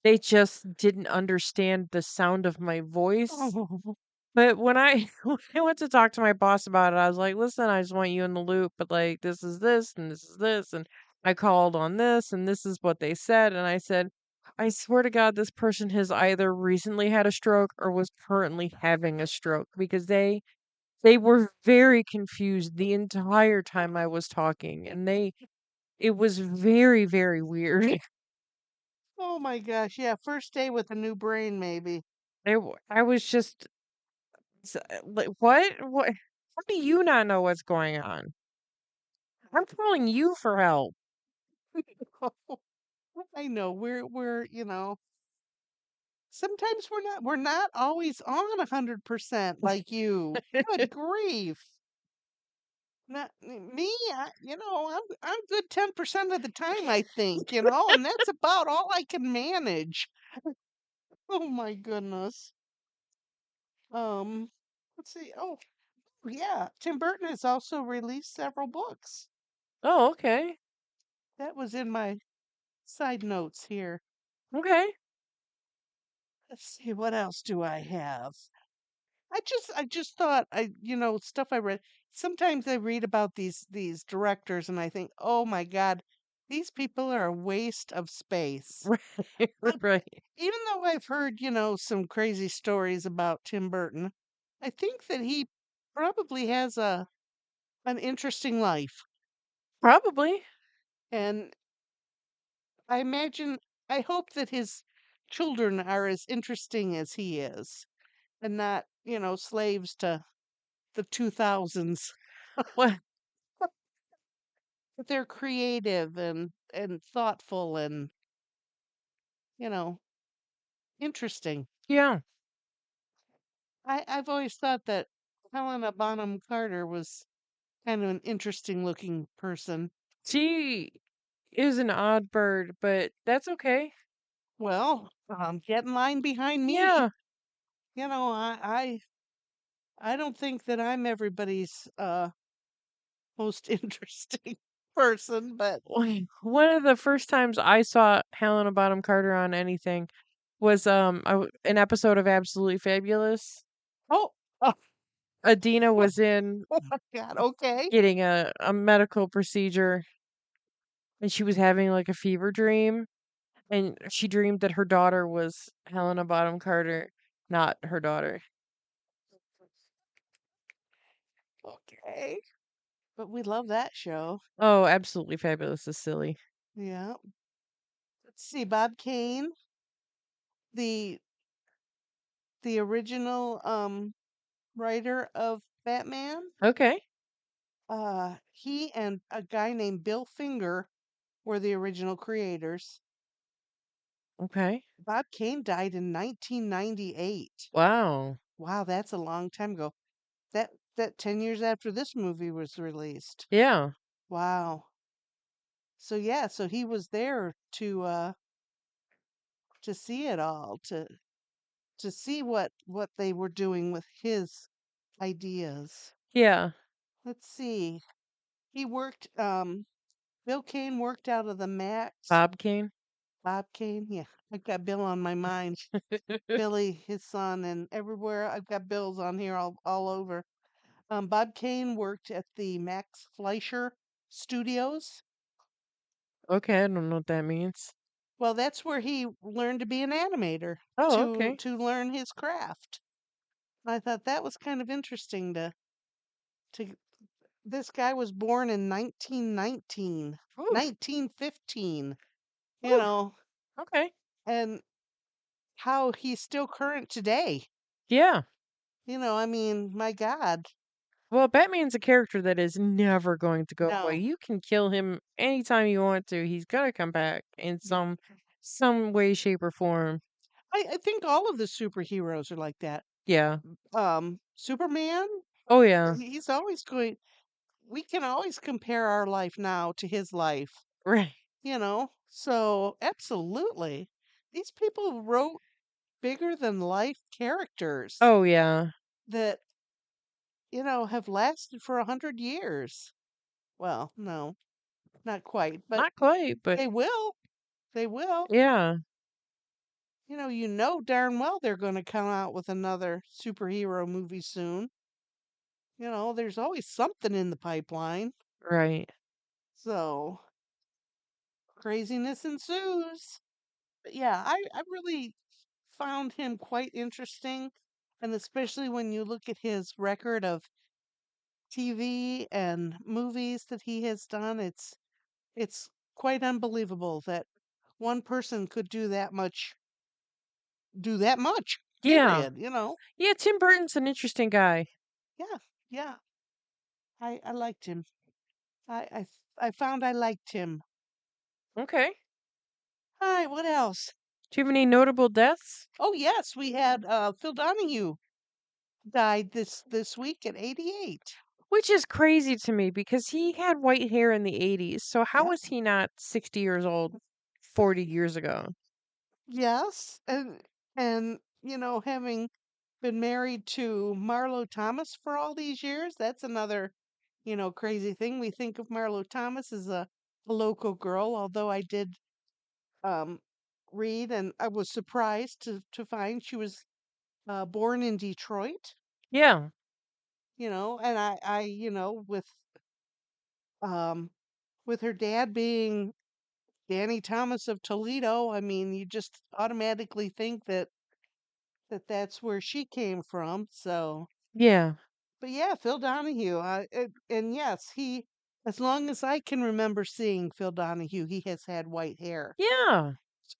They just didn't understand the sound of my voice. Oh, But when I when I went to talk to my boss about it, I was like, "Listen, I just want you in the loop, but like this is this and this is this and I called on this and this is what they said." And I said, "I swear to God, this person has either recently had a stroke or was currently having a stroke because they were very confused the entire time I was talking and it was very, very weird." oh my gosh. Yeah, first day with a new brain, maybe. I was just like, what? How do you not know what's going on? I'm calling you for help. I know we're sometimes we're not always on 100% like you. Good grief. Not me, I'm good 10% of the time, I think, and that's about all I can manage. Oh my goodness. Um, let's see. Oh, yeah, Tim Burton has also released several books. Oh, okay. That was in my side notes here. Okay. Let's see, what else do I have? I just thought stuff I read. Sometimes I read about these directors and I think, "Oh my God, these people are a waste of space." Right. Uh, Right. Even though I've heard, some crazy stories about Tim Burton, I think that he probably has a an interesting life. Probably. And I imagine I hope that his children are as interesting as he is and not, slaves to the 2000s. Well, But they're creative and thoughtful and, you know, interesting. yeah. I've always thought that Helena Bonham Carter was kind of an interesting looking person. She is an odd bird, but that's okay. Well, get in line behind me. Yeah. You know, I don't think that I'm everybody's most interesting person, but One of the first times I saw Helena Bonham Carter on anything was an episode of Absolutely Fabulous. oh, oh, Adina was in oh my God, okay. getting a medical procedure and she was having like a fever dream and she dreamed that her daughter was Helena Bonham Carter, not her daughter. Okay. But we love that show. Oh, Absolutely Fabulous is silly. Yeah. Let's see, Bob Kane, the the original writer of Batman. Okay. He and a guy named Bill Finger were the original creators. Okay. Bob Kane died in 1998. Wow. Wow, that's a long time ago. That 10 years after this movie was released. Yeah. Wow. So yeah, so he was there to see it all, to see what they were doing with his ideas. Yeah. Let's see. He worked Bill Kane worked out of the Max. Bob Kane. Bob Kane, yeah. I've got Bill on my mind. Billy, his son, and everywhere I've got Bills on here all over. Bob Kane worked at the Max Fleischer Studios. Okay, I don't know what that means. Well, that's where he learned to be an animator Oh, to okay. to learn his craft. I thought that was kind of interesting to this guy was born in 1919, Oof. 1915, you Oof. know, Okay. and how he's still current today. Yeah. I mean, my God. Well, Batman's a character that is never going to go away. No. You can kill him anytime you want to. He's gonna come back in Yeah. some way, shape, or form. I think all of the superheroes are like that. Yeah. Superman, Oh yeah. he's always going we can always compare our life now to his life, Right. So absolutely. These people wrote bigger than life characters Oh yeah. that, have lasted for 100 years. Well, no, not quite, but Not quite, but they will. They will. yeah. You know darn well they're going to come out with another superhero movie soon. There's always something in the pipeline. Right. So craziness ensues. But yeah, I really found him quite interesting. And especially when you look at his record of TV and movies that he has done, it's quite unbelievable that one person could do that much, Yeah. period. Yeah, Tim Burton's an interesting guy. Yeah, yeah. I liked him. I found I liked him. Okay. All right, what else? Do you have any notable deaths? Oh yes, we had Phil Donahue died this week at 88. Which is crazy to me because he had white hair in the 80s. So how Yeah. was he not 60 years old 40 years ago? Yes, and having been married to Marlo Thomas for all these years, that's another crazy thing. We think of Marlo Thomas as a local girl, although I did um read and I was surprised to find she was born in Detroit. Yeah. And I um with her dad being Danny Thomas of Toledo, I mean, you just automatically think that's where she came from. So, Yeah. but yeah, Phil Donahue. And yes, as long as I can remember seeing Phil Donahue, he has had white hair. Yeah.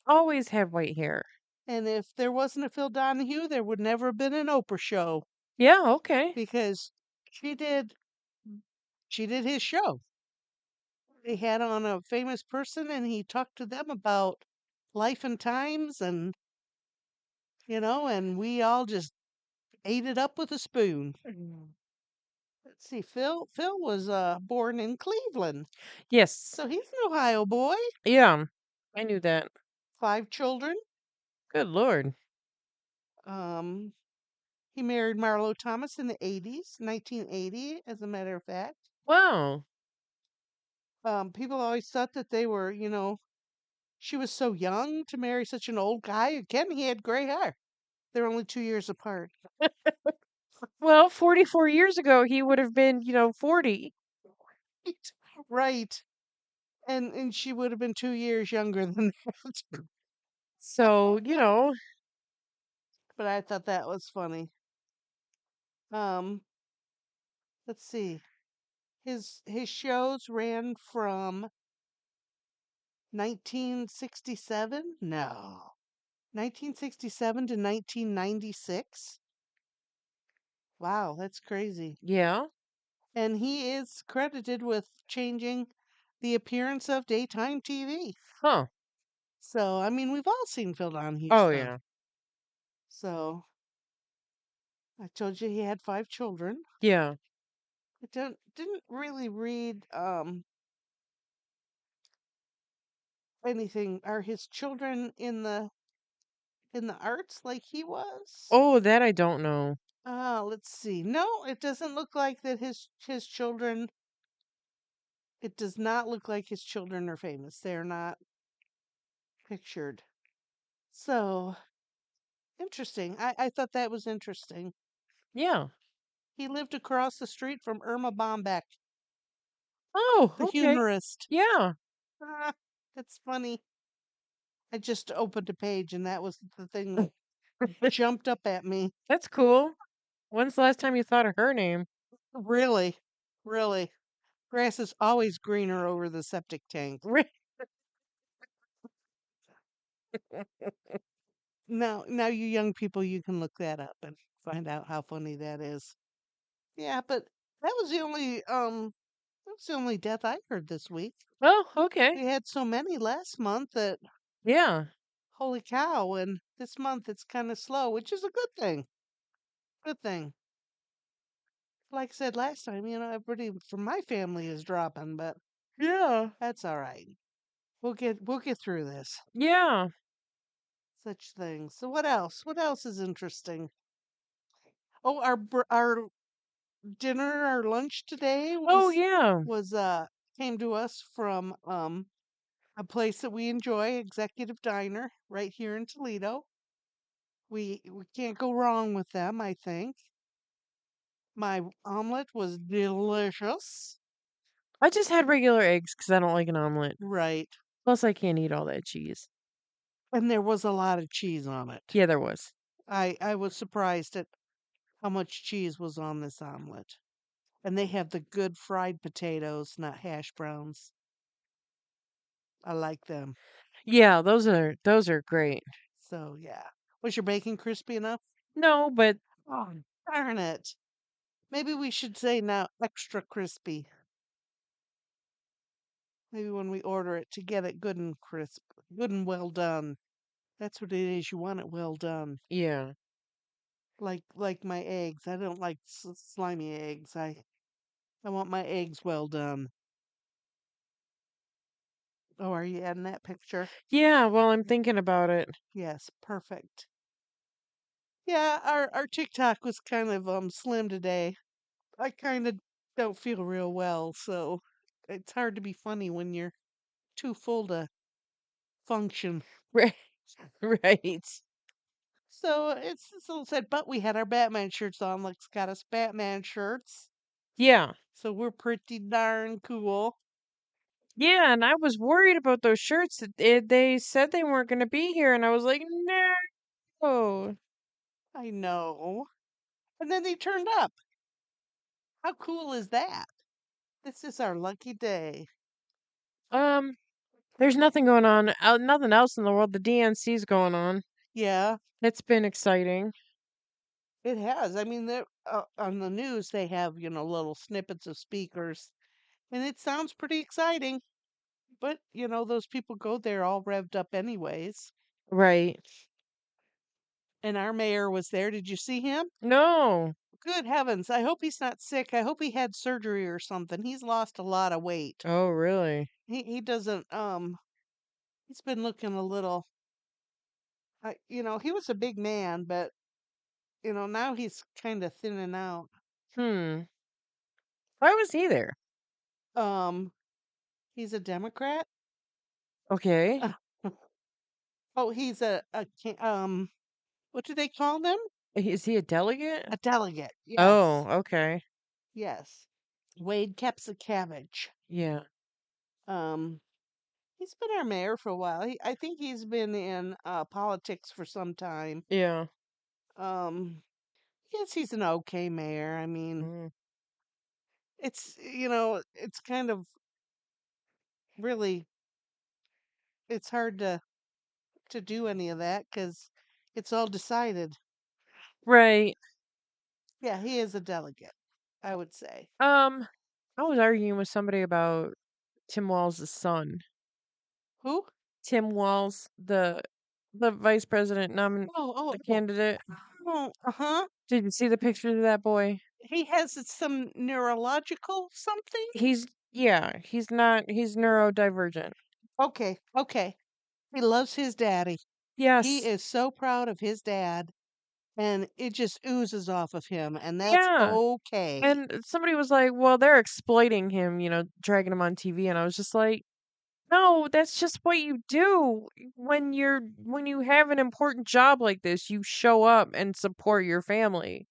Always had white hair. And if there wasn't a Phil Donahue, there would never have been an Oprah show Yeah, okay. because she did she did his show. They had on a famous person and he talked to them about life and times and we all just ate it up with a spoon. Let's see, Phil was born in Cleveland. Yes. So he's an Ohio boy, Yeah. I knew that. 5 children. Good Lord. Um he married Marlo Thomas in the 80s, 1980 as a matter of fact. Wow. People always thought that she was so young to marry such an old guy. Again, he had gray hair. They're only 2 years apart. Well, 44 years ago, he would have been, 40. Right. And she would have been 2 years younger than that. So, But I thought that was funny. Um, let's see. His shows ran from 1967? No. 1967 to 1996. Wow, that's crazy. yeah. And he is credited with changing the appearance of daytime TV. Huh. So, I mean, we've all seen Phil Donahue Oh, stuff. yeah. So, I told you he had 5 children. Yeah. I didn't really read anything. Are his children in the arts like he was? Oh, that I don't know. Let's see. No, it doesn't look like that his children. It does not look like his children are famous. They're not pictured. So interesting. I thought that was interesting. Yeah. He lived across the street from Irma Bombeck, Oh, the okay. humorist. Yeah. Ah, that's funny. I just opened a page and that was the thing that jumped up at me. That's cool. When's the last time you thought of her name? Really, really. Grass is always greener over the septic tank. Now, you young people, you can look that up and find out how funny that is. Yeah, but that was the only death I heard this week. Oh, okay. We had so many last month that Yeah. holy cow! And this month it's kind of slow, which is a good thing. Good thing. Like I said last time, everybody from my family is dropping, but Yeah. that's all right. We'll get through this. Yeah. Such things. So what else? What else is interesting? Oh, our dinner, our lunch today Oh, was yeah. was came to us from a place that we enjoy, Executive Diner, right here in Toledo. We can't go wrong with them, I think. My omelet was delicious. I just had regular eggs because I don't like an omelet. Right. Plus, I can't eat all that cheese. And there was a lot of cheese on it. Yeah, there was. I was surprised at how much cheese was on this omelet. And they have the good fried potatoes, not hash browns. I like them. Yeah, those are great. So yeah. Was your bacon crispy enough? No, but Oh, darn it. Maybe we should say now extra crispy. Maybe when we order it to get it good and crisp, good and well done. That's what it is. You want it well done. yeah. Like my eggs. I don't like slimy eggs. I want my eggs well done. Oh, are you adding that picture? Yeah, well, I'm thinking about it. Yes, perfect. Yeah, our TikTok was kind of slim today. I kind of don't feel real well, so it's hard to be funny when you're too full to function. Right. Right. So it's so sad, but we had our Batman shirts on. Lex got us Batman shirts, Yeah. so we're pretty darn cool. Yeah, and I was worried about those shirts. They said they weren't going to be here, and I was like, no. I know. And then they turned up. How cool is that? This is our lucky day. Um, there's nothing going on, nothing else in the world. The DNC's going on. Yeah, It's been exciting. it has. I mean, they're, on the news they have, little snippets of speakers, and it sounds pretty exciting. But, those people go there all revved up anyways. Right. And our mayor was there. Did you see him? No. Good heavens. I hope he's not sick. I hope he had surgery or something. He's lost a lot of weight. Oh, really? He doesn't he's been looking a little he was a big man, but now he's kind of thinning out. Hmm. Why was he there? Um he's a Democrat. Okay. Oh, he's what do they call them? Is he a delegate? A delegate. Oh, Yes. okay. Yes. Wade Kepsicavage. Yeah. Um he's been our mayor for a while. I think he's been in politics for some time. Yeah. Um yes, he's an okay mayor. I mean, Mm. it's kind of really it's hard to do any of that cuz it's all decided. Right. Yeah, he is a delegate, I would say. Um, I was arguing with somebody about Tim Walls' son. Who? Tim Walls, the vice president Oh, oh, the oh. candidate. Oh, uh-huh. Did you see the pictures of that boy? He has some neurological something? Yeah, he's neurodivergent. Okay, okay. He loves his daddy. He Yes. is so proud of his dad, and it just oozes off of him, and that's Yeah. okay. And somebody was like, "Well, they're exploiting him, dragging him on TV." And I was just like, "No, that's just what you do when you have an important job like this, you show up and support your family.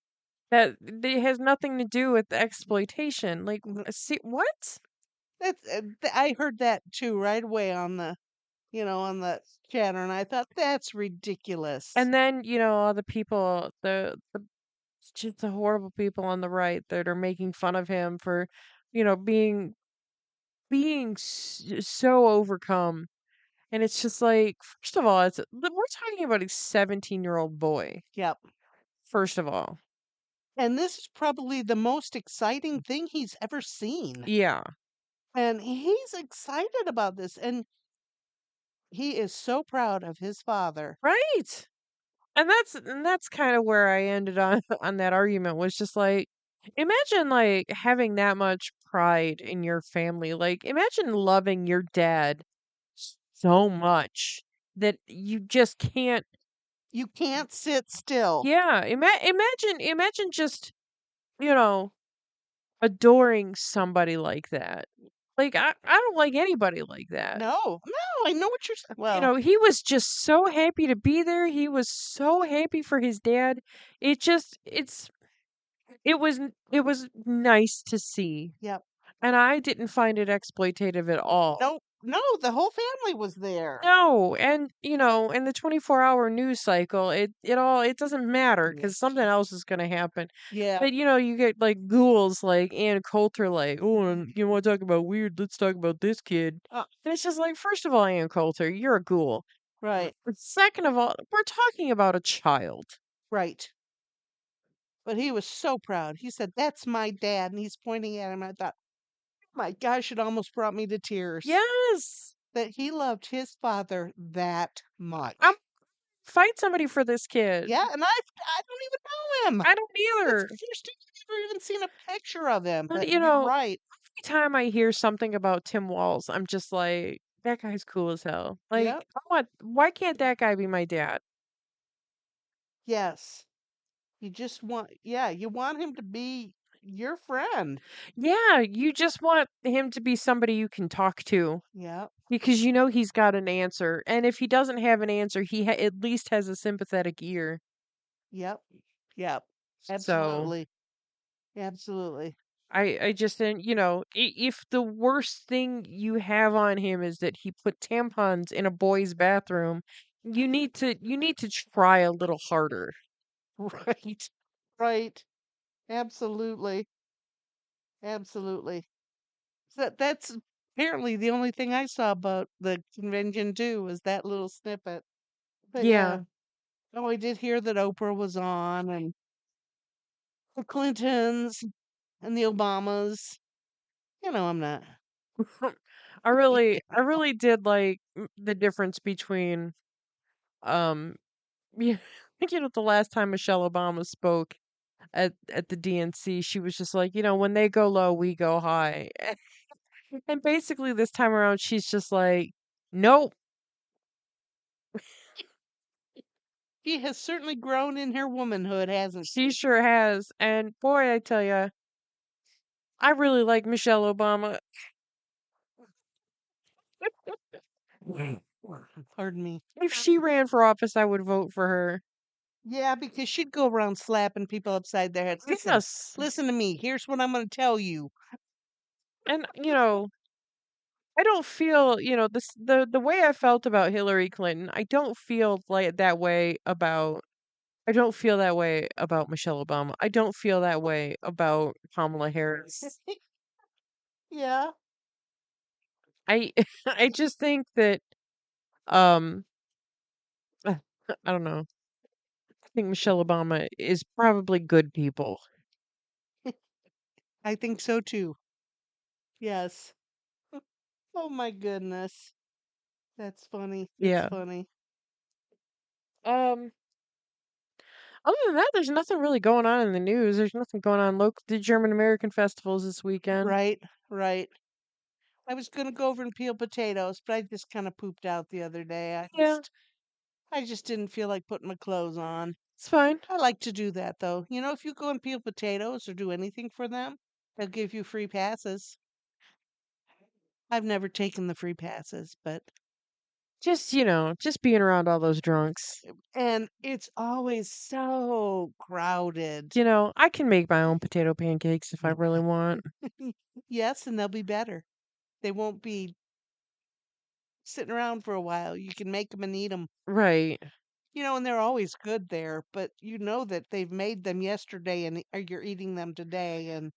That it has nothing to do with the exploitation. Like, Th- see what?" I heard that too right away on the chatter, and I thought that's ridiculous. And then, all the people, just the horrible people on the right that are making fun of him for, being so overcome. And it's just like, first of all, we're talking about a 17-year-old boy. Yep. First of all, And this is probably the most exciting thing he's ever seen. yeah, And he's excited about this, and he is so proud of his father. right. And that's kind of where I ended on on that argument was just like, imagine like having that much pride in your family. Like, imagine loving your dad so much that you just can't. You can't sit still. Yeah, imagine just, you know, adoring somebody like that. Like, I don't like anybody like that. No, no, I know what you're saying. Well, He was just so happy to be there. He was so happy for his dad. It just it was nice to see. yep. And I didn't find it exploitative at all. No, no, the whole family was there. No, and in the 24-hour news cycle, it doesn't matter because something else is gonna happen. Yeah. But you get like ghouls like Ann Coulter, like, oh, and you want to talk about weird? Let's talk about this kid. Uh, And it's just like, first of all, Ann Coulter, you're a ghoul. right, But second of all, we're talking about a child. right. But he was so proud. He said, "That's my dad," and he's pointing at him. I thought, my gosh, it almost brought me to tears Yes, that he loved his father that I'm much. fight somebody for this kid. Yeah, and I don't even know him. I don't That's either. the first time I've ever even seen a picture of him. But But you're right. every time I hear something about Tim Walz, I'm just like, that guy's cool as hell. Yep. Like, why can't that guy be my dad? Yes. You want him to be your friend. Yeah, you just want him to be somebody you can talk to Yep. because he's got an answer. And if he doesn't have an answer, at least has a sympathetic ear. Yep. Yep. So Absolutely. Absolutely. I just, and if the worst thing you have on him is that he put tampons in a boy's bathroom, you need to try a little harder. Right. Right. Absolutely. Absolutely. That's apparently the only thing I saw about the convention too was that little snippet. But yeah. Yeah. Oh, I did hear that Oprah was on and the Clintons and the Obamas. I'm not. I really did like the difference between um yeah, the last time Michelle Obama spoke at the DNC, she was just like, when they go low, we go high. And basically this time around she's just like, nope, She has certainly grown in her womanhood, hasn't she she? sure has. And boy, I tell ya, I really like Michelle Obama. Pardon me. If she ran for office, I would vote for her. Yeah, because she'd go around slapping people upside their heads. Listen, Yes. listen to me. Here's what I'm going to tell you. And I don't feel, the way I felt about Hillary Clinton, I don't feel that way about Michelle Obama. I don't feel that way about Kamala Harris. Yeah. I I just think that um I don't know. I think Michelle Obama is probably good people. I think so too. Yes. Oh my goodness. That's funny. That's Yeah. funny. Um Other than that, there's nothing really going on in the news. There's nothing going on local. The German American festivals this weekend. Right. Right. I was going to go over and peel potatoes, but I just kind of pooped out the other day. Yeah, I just didn't feel like putting my clothes on. it's fine. I like to do that though. If you go and peel potatoes or do anything for them, they'll give you free passes. I've never taken the free passes, but Just, just being around all those drunks. and it's always so crowded. I can make my own potato pancakes if I really want. Yes, and they'll be better. They won't be sitting around for a while. You can make them and eat them. Right. And they're always good there, but you know that they've made them yesterday and you're eating them today and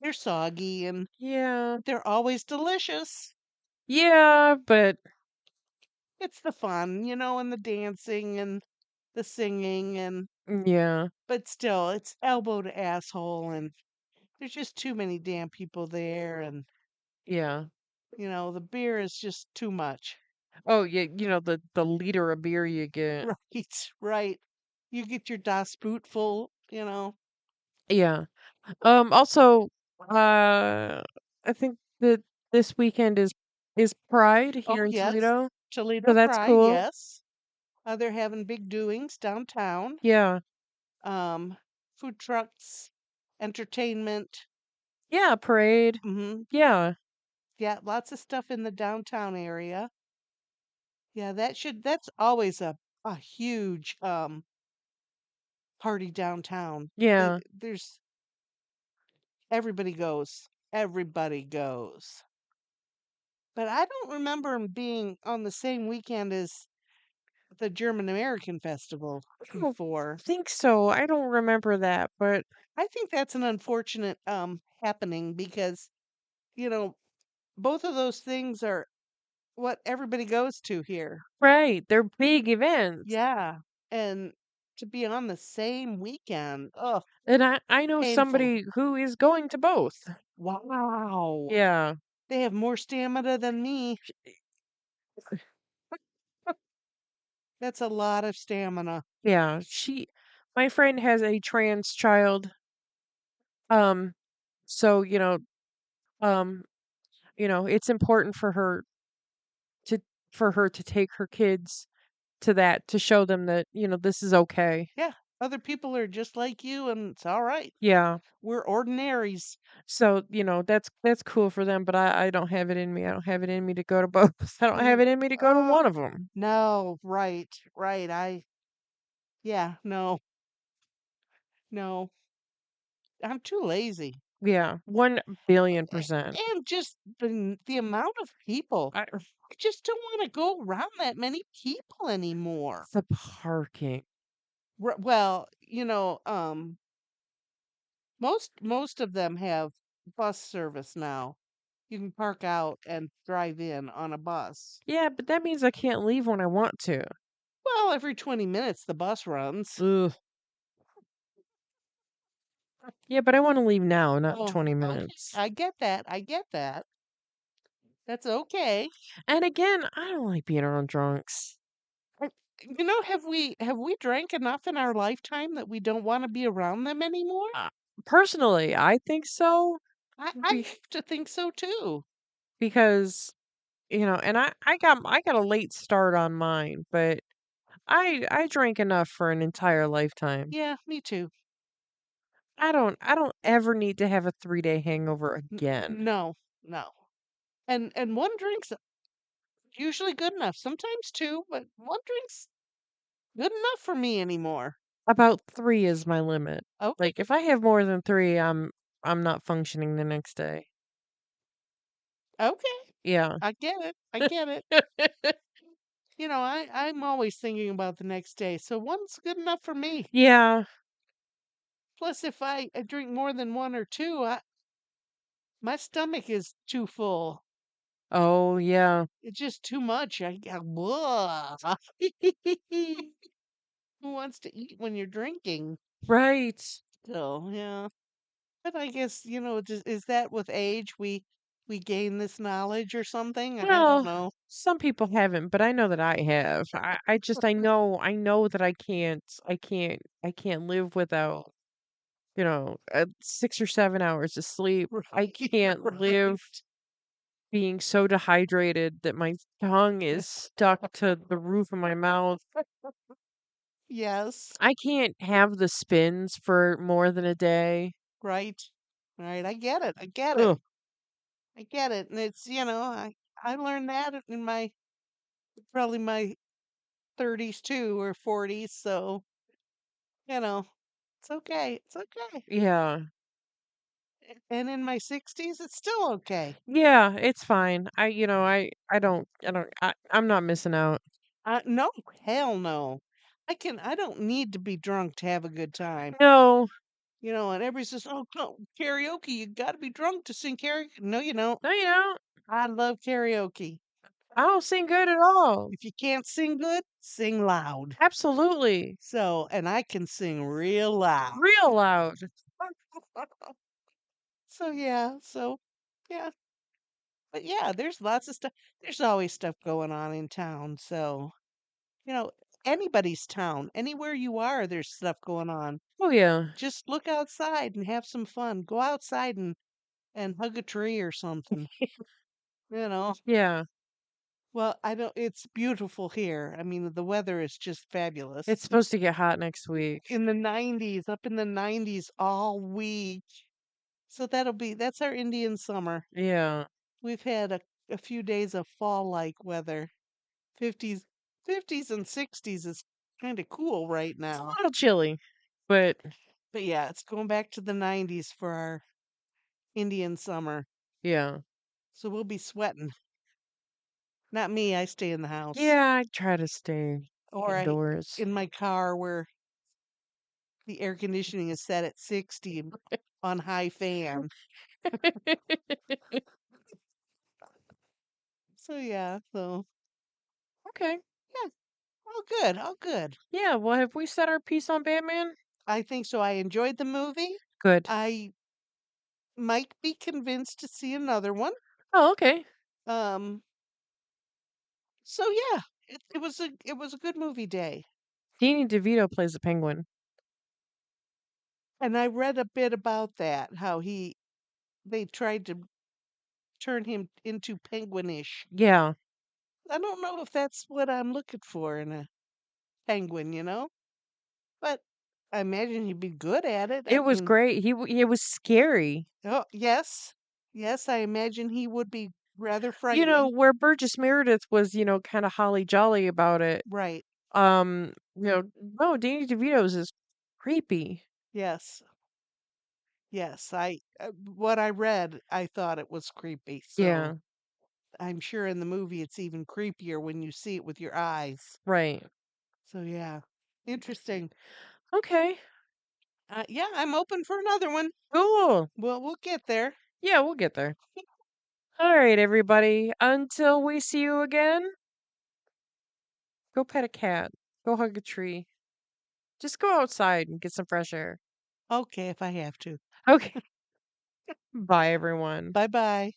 they're soggy and Yeah. but they're always delicious. Yeah, but It's the fun, and the dancing and the singing yeah. but still it's elbow to asshole and there's just too many damn people there and Yeah. the beer is just too much. Oh, yeah, the liter of beer you get. Right, right. You get your Das Boot full. Yeah. Also, I think that this weekend is Pride Oh, here in yes. Toledo. So Toledo that's Pride, cool. yes. They're having big doings downtown. Yeah. Um, Food trucks, entertainment. Yeah, parade. Hmm. Yeah. Yeah, lots of stuff in the downtown area. Yeah, that's always a huge party downtown. Yeah. There's everybody goes. Everybody goes. But I don't remember 'em being on the same weekend as the German American Festival I don't before. think so. I don't remember that, but I think that's an unfortunate happening because, you know, both of those things are what everybody goes to here. right, they're big events. Yeah. And to be on the same weekend, oh, And I know painful. somebody who is going to both. Wow. Yeah. They have more stamina than me. That's a lot of stamina. Yeah, my friend has a trans child. Um so, um it's important to for her to take her kids to that to show them that, this is okay. Yeah. Other people are just like you, and it's all right. Yeah. We're ordinaries. So, that's cool for them, but I don't have it in me. I don't have it in me to go to both. I don't have Mm, it in me to go to oh, one of them. no. Right. Right. Yeah, no, no. I'm too lazy. Yeah, 1,000,000,000%. And just the amount of people. I I just don't want to go around that many people anymore. the parking. Well, most of them have bus service now. You can park out and drive in on a bus. Yeah, but that means I can't leave when I want to. Well, every 20 minutes the bus runs. Ugh. Yeah, but I wanna leave now, not Oh, 20 okay. minutes. I get that. I get that. That's okay. And again, I don't like being around drunks. Uh, have we drank enough in our lifetime that we don't want to be around them anymore? Uh, Personally, I think so, I be have to think so too. because, and I got a late start on mine, but I drank enough for an entire lifetime. Yeah, me too. I don't ever need to have a 3-day hangover N- again. no, no. And one drink's usually good enough. Sometimes two, but one drink's good enough for me anymore. About 3 is my limit. Okay, Like, if I have more than 3, I'm not functioning the next day. okay. Yeah. I get it. I get it. I'm always thinking about the next day, so one's good enough for me. Yeah. Plus, if I drink more than one or two, my stomach is too full. Oh, yeah. It's just too much. Blah. Who wants to eat when you're drinking? Right. So, yeah. But I guess, is that with age we gain this knowledge or something? I don't Well, know. some people haven't, but I know that I have. I know that I can't live without, 6 or 7 hours of sleep. I Right, can't live right. being so dehydrated that my tongue is stuck to the roof of my mouth. Yes, I can't have the spins for more than a day. right. Right. I get it. I get it. Ugh. I get it. And it's, I learned that in my probably my 30s too or 40s, so, you know, it's okay. It's okay. Yeah. And in my 60s, it's still okay. Yeah, it's fine. I'm not missing out. No, hell no. I don't need to be drunk to have a good time. No. And everybody says, "Oh, karaoke, you got to be drunk to sing karaoke." No, you don't. No, you don't. I love karaoke. I don't sing good at all. If you can't sing good, sing loud. Absolutely. So, and I can sing real loud. Real loud. So yeah, yeah. But yeah, there's lots of stuff. There's always stuff going on in town. So, you know, anybody's town, anywhere you are, there's stuff going on. Oh, yeah. Just look outside and have some fun. Go outside and hug a tree or something. You know. Yeah. Well, I don't it's beautiful here. I mean, the weather is just fabulous. It's supposed to get hot next week. In the 90s, up in the 90s all week. So that's our Indian summer. Yeah. we've had a few days of fall-like weather. 50s 50s and 60s is kind of cool right It's a now. little chilly, but But yeah, it's going back to the 90s for our Indian summer. yeah. So we'll be sweating. Not me, I stay in the house. Yeah, I try to stay Or I indoors. in my car where the air conditioning is set at 60 on high fan. So yeah, so Okay. yeah, all good, all good. Yeah, well, have we said our piece on Batman? I think so. I enjoyed the movie. Good. I might be convinced to see another one. Oh, okay. Um, so yeah, it was a good movie day. Danny DeVito plays the Penguin. And I read a bit about that, how they tried to turn him into penguinish. Yeah. I don't know if that's what I'm looking for in a penguin, but I imagine he'd be good at it. I It was mean, great. It was scary. oh, yes. Yes, I imagine he would be rather You know, frightening. where Burgess Meredith was, kind of holly jolly about it. Right. No, Danny DeVito's is creepy. Yes. Yes, what I read, I thought it was creepy. So Yeah, I'm sure in the movie it's even creepier when you see it with your eyes. right. So yeah, interesting. Okay. Yeah, I'm open for another one. Cool. We'll get there. Yeah, we'll get there. All right, everybody. Until we see you again, go pet a cat. Go hug a tree. Just go outside and get some fresh air. Okay, if I have to. Okay. Bye, everyone. Bye bye.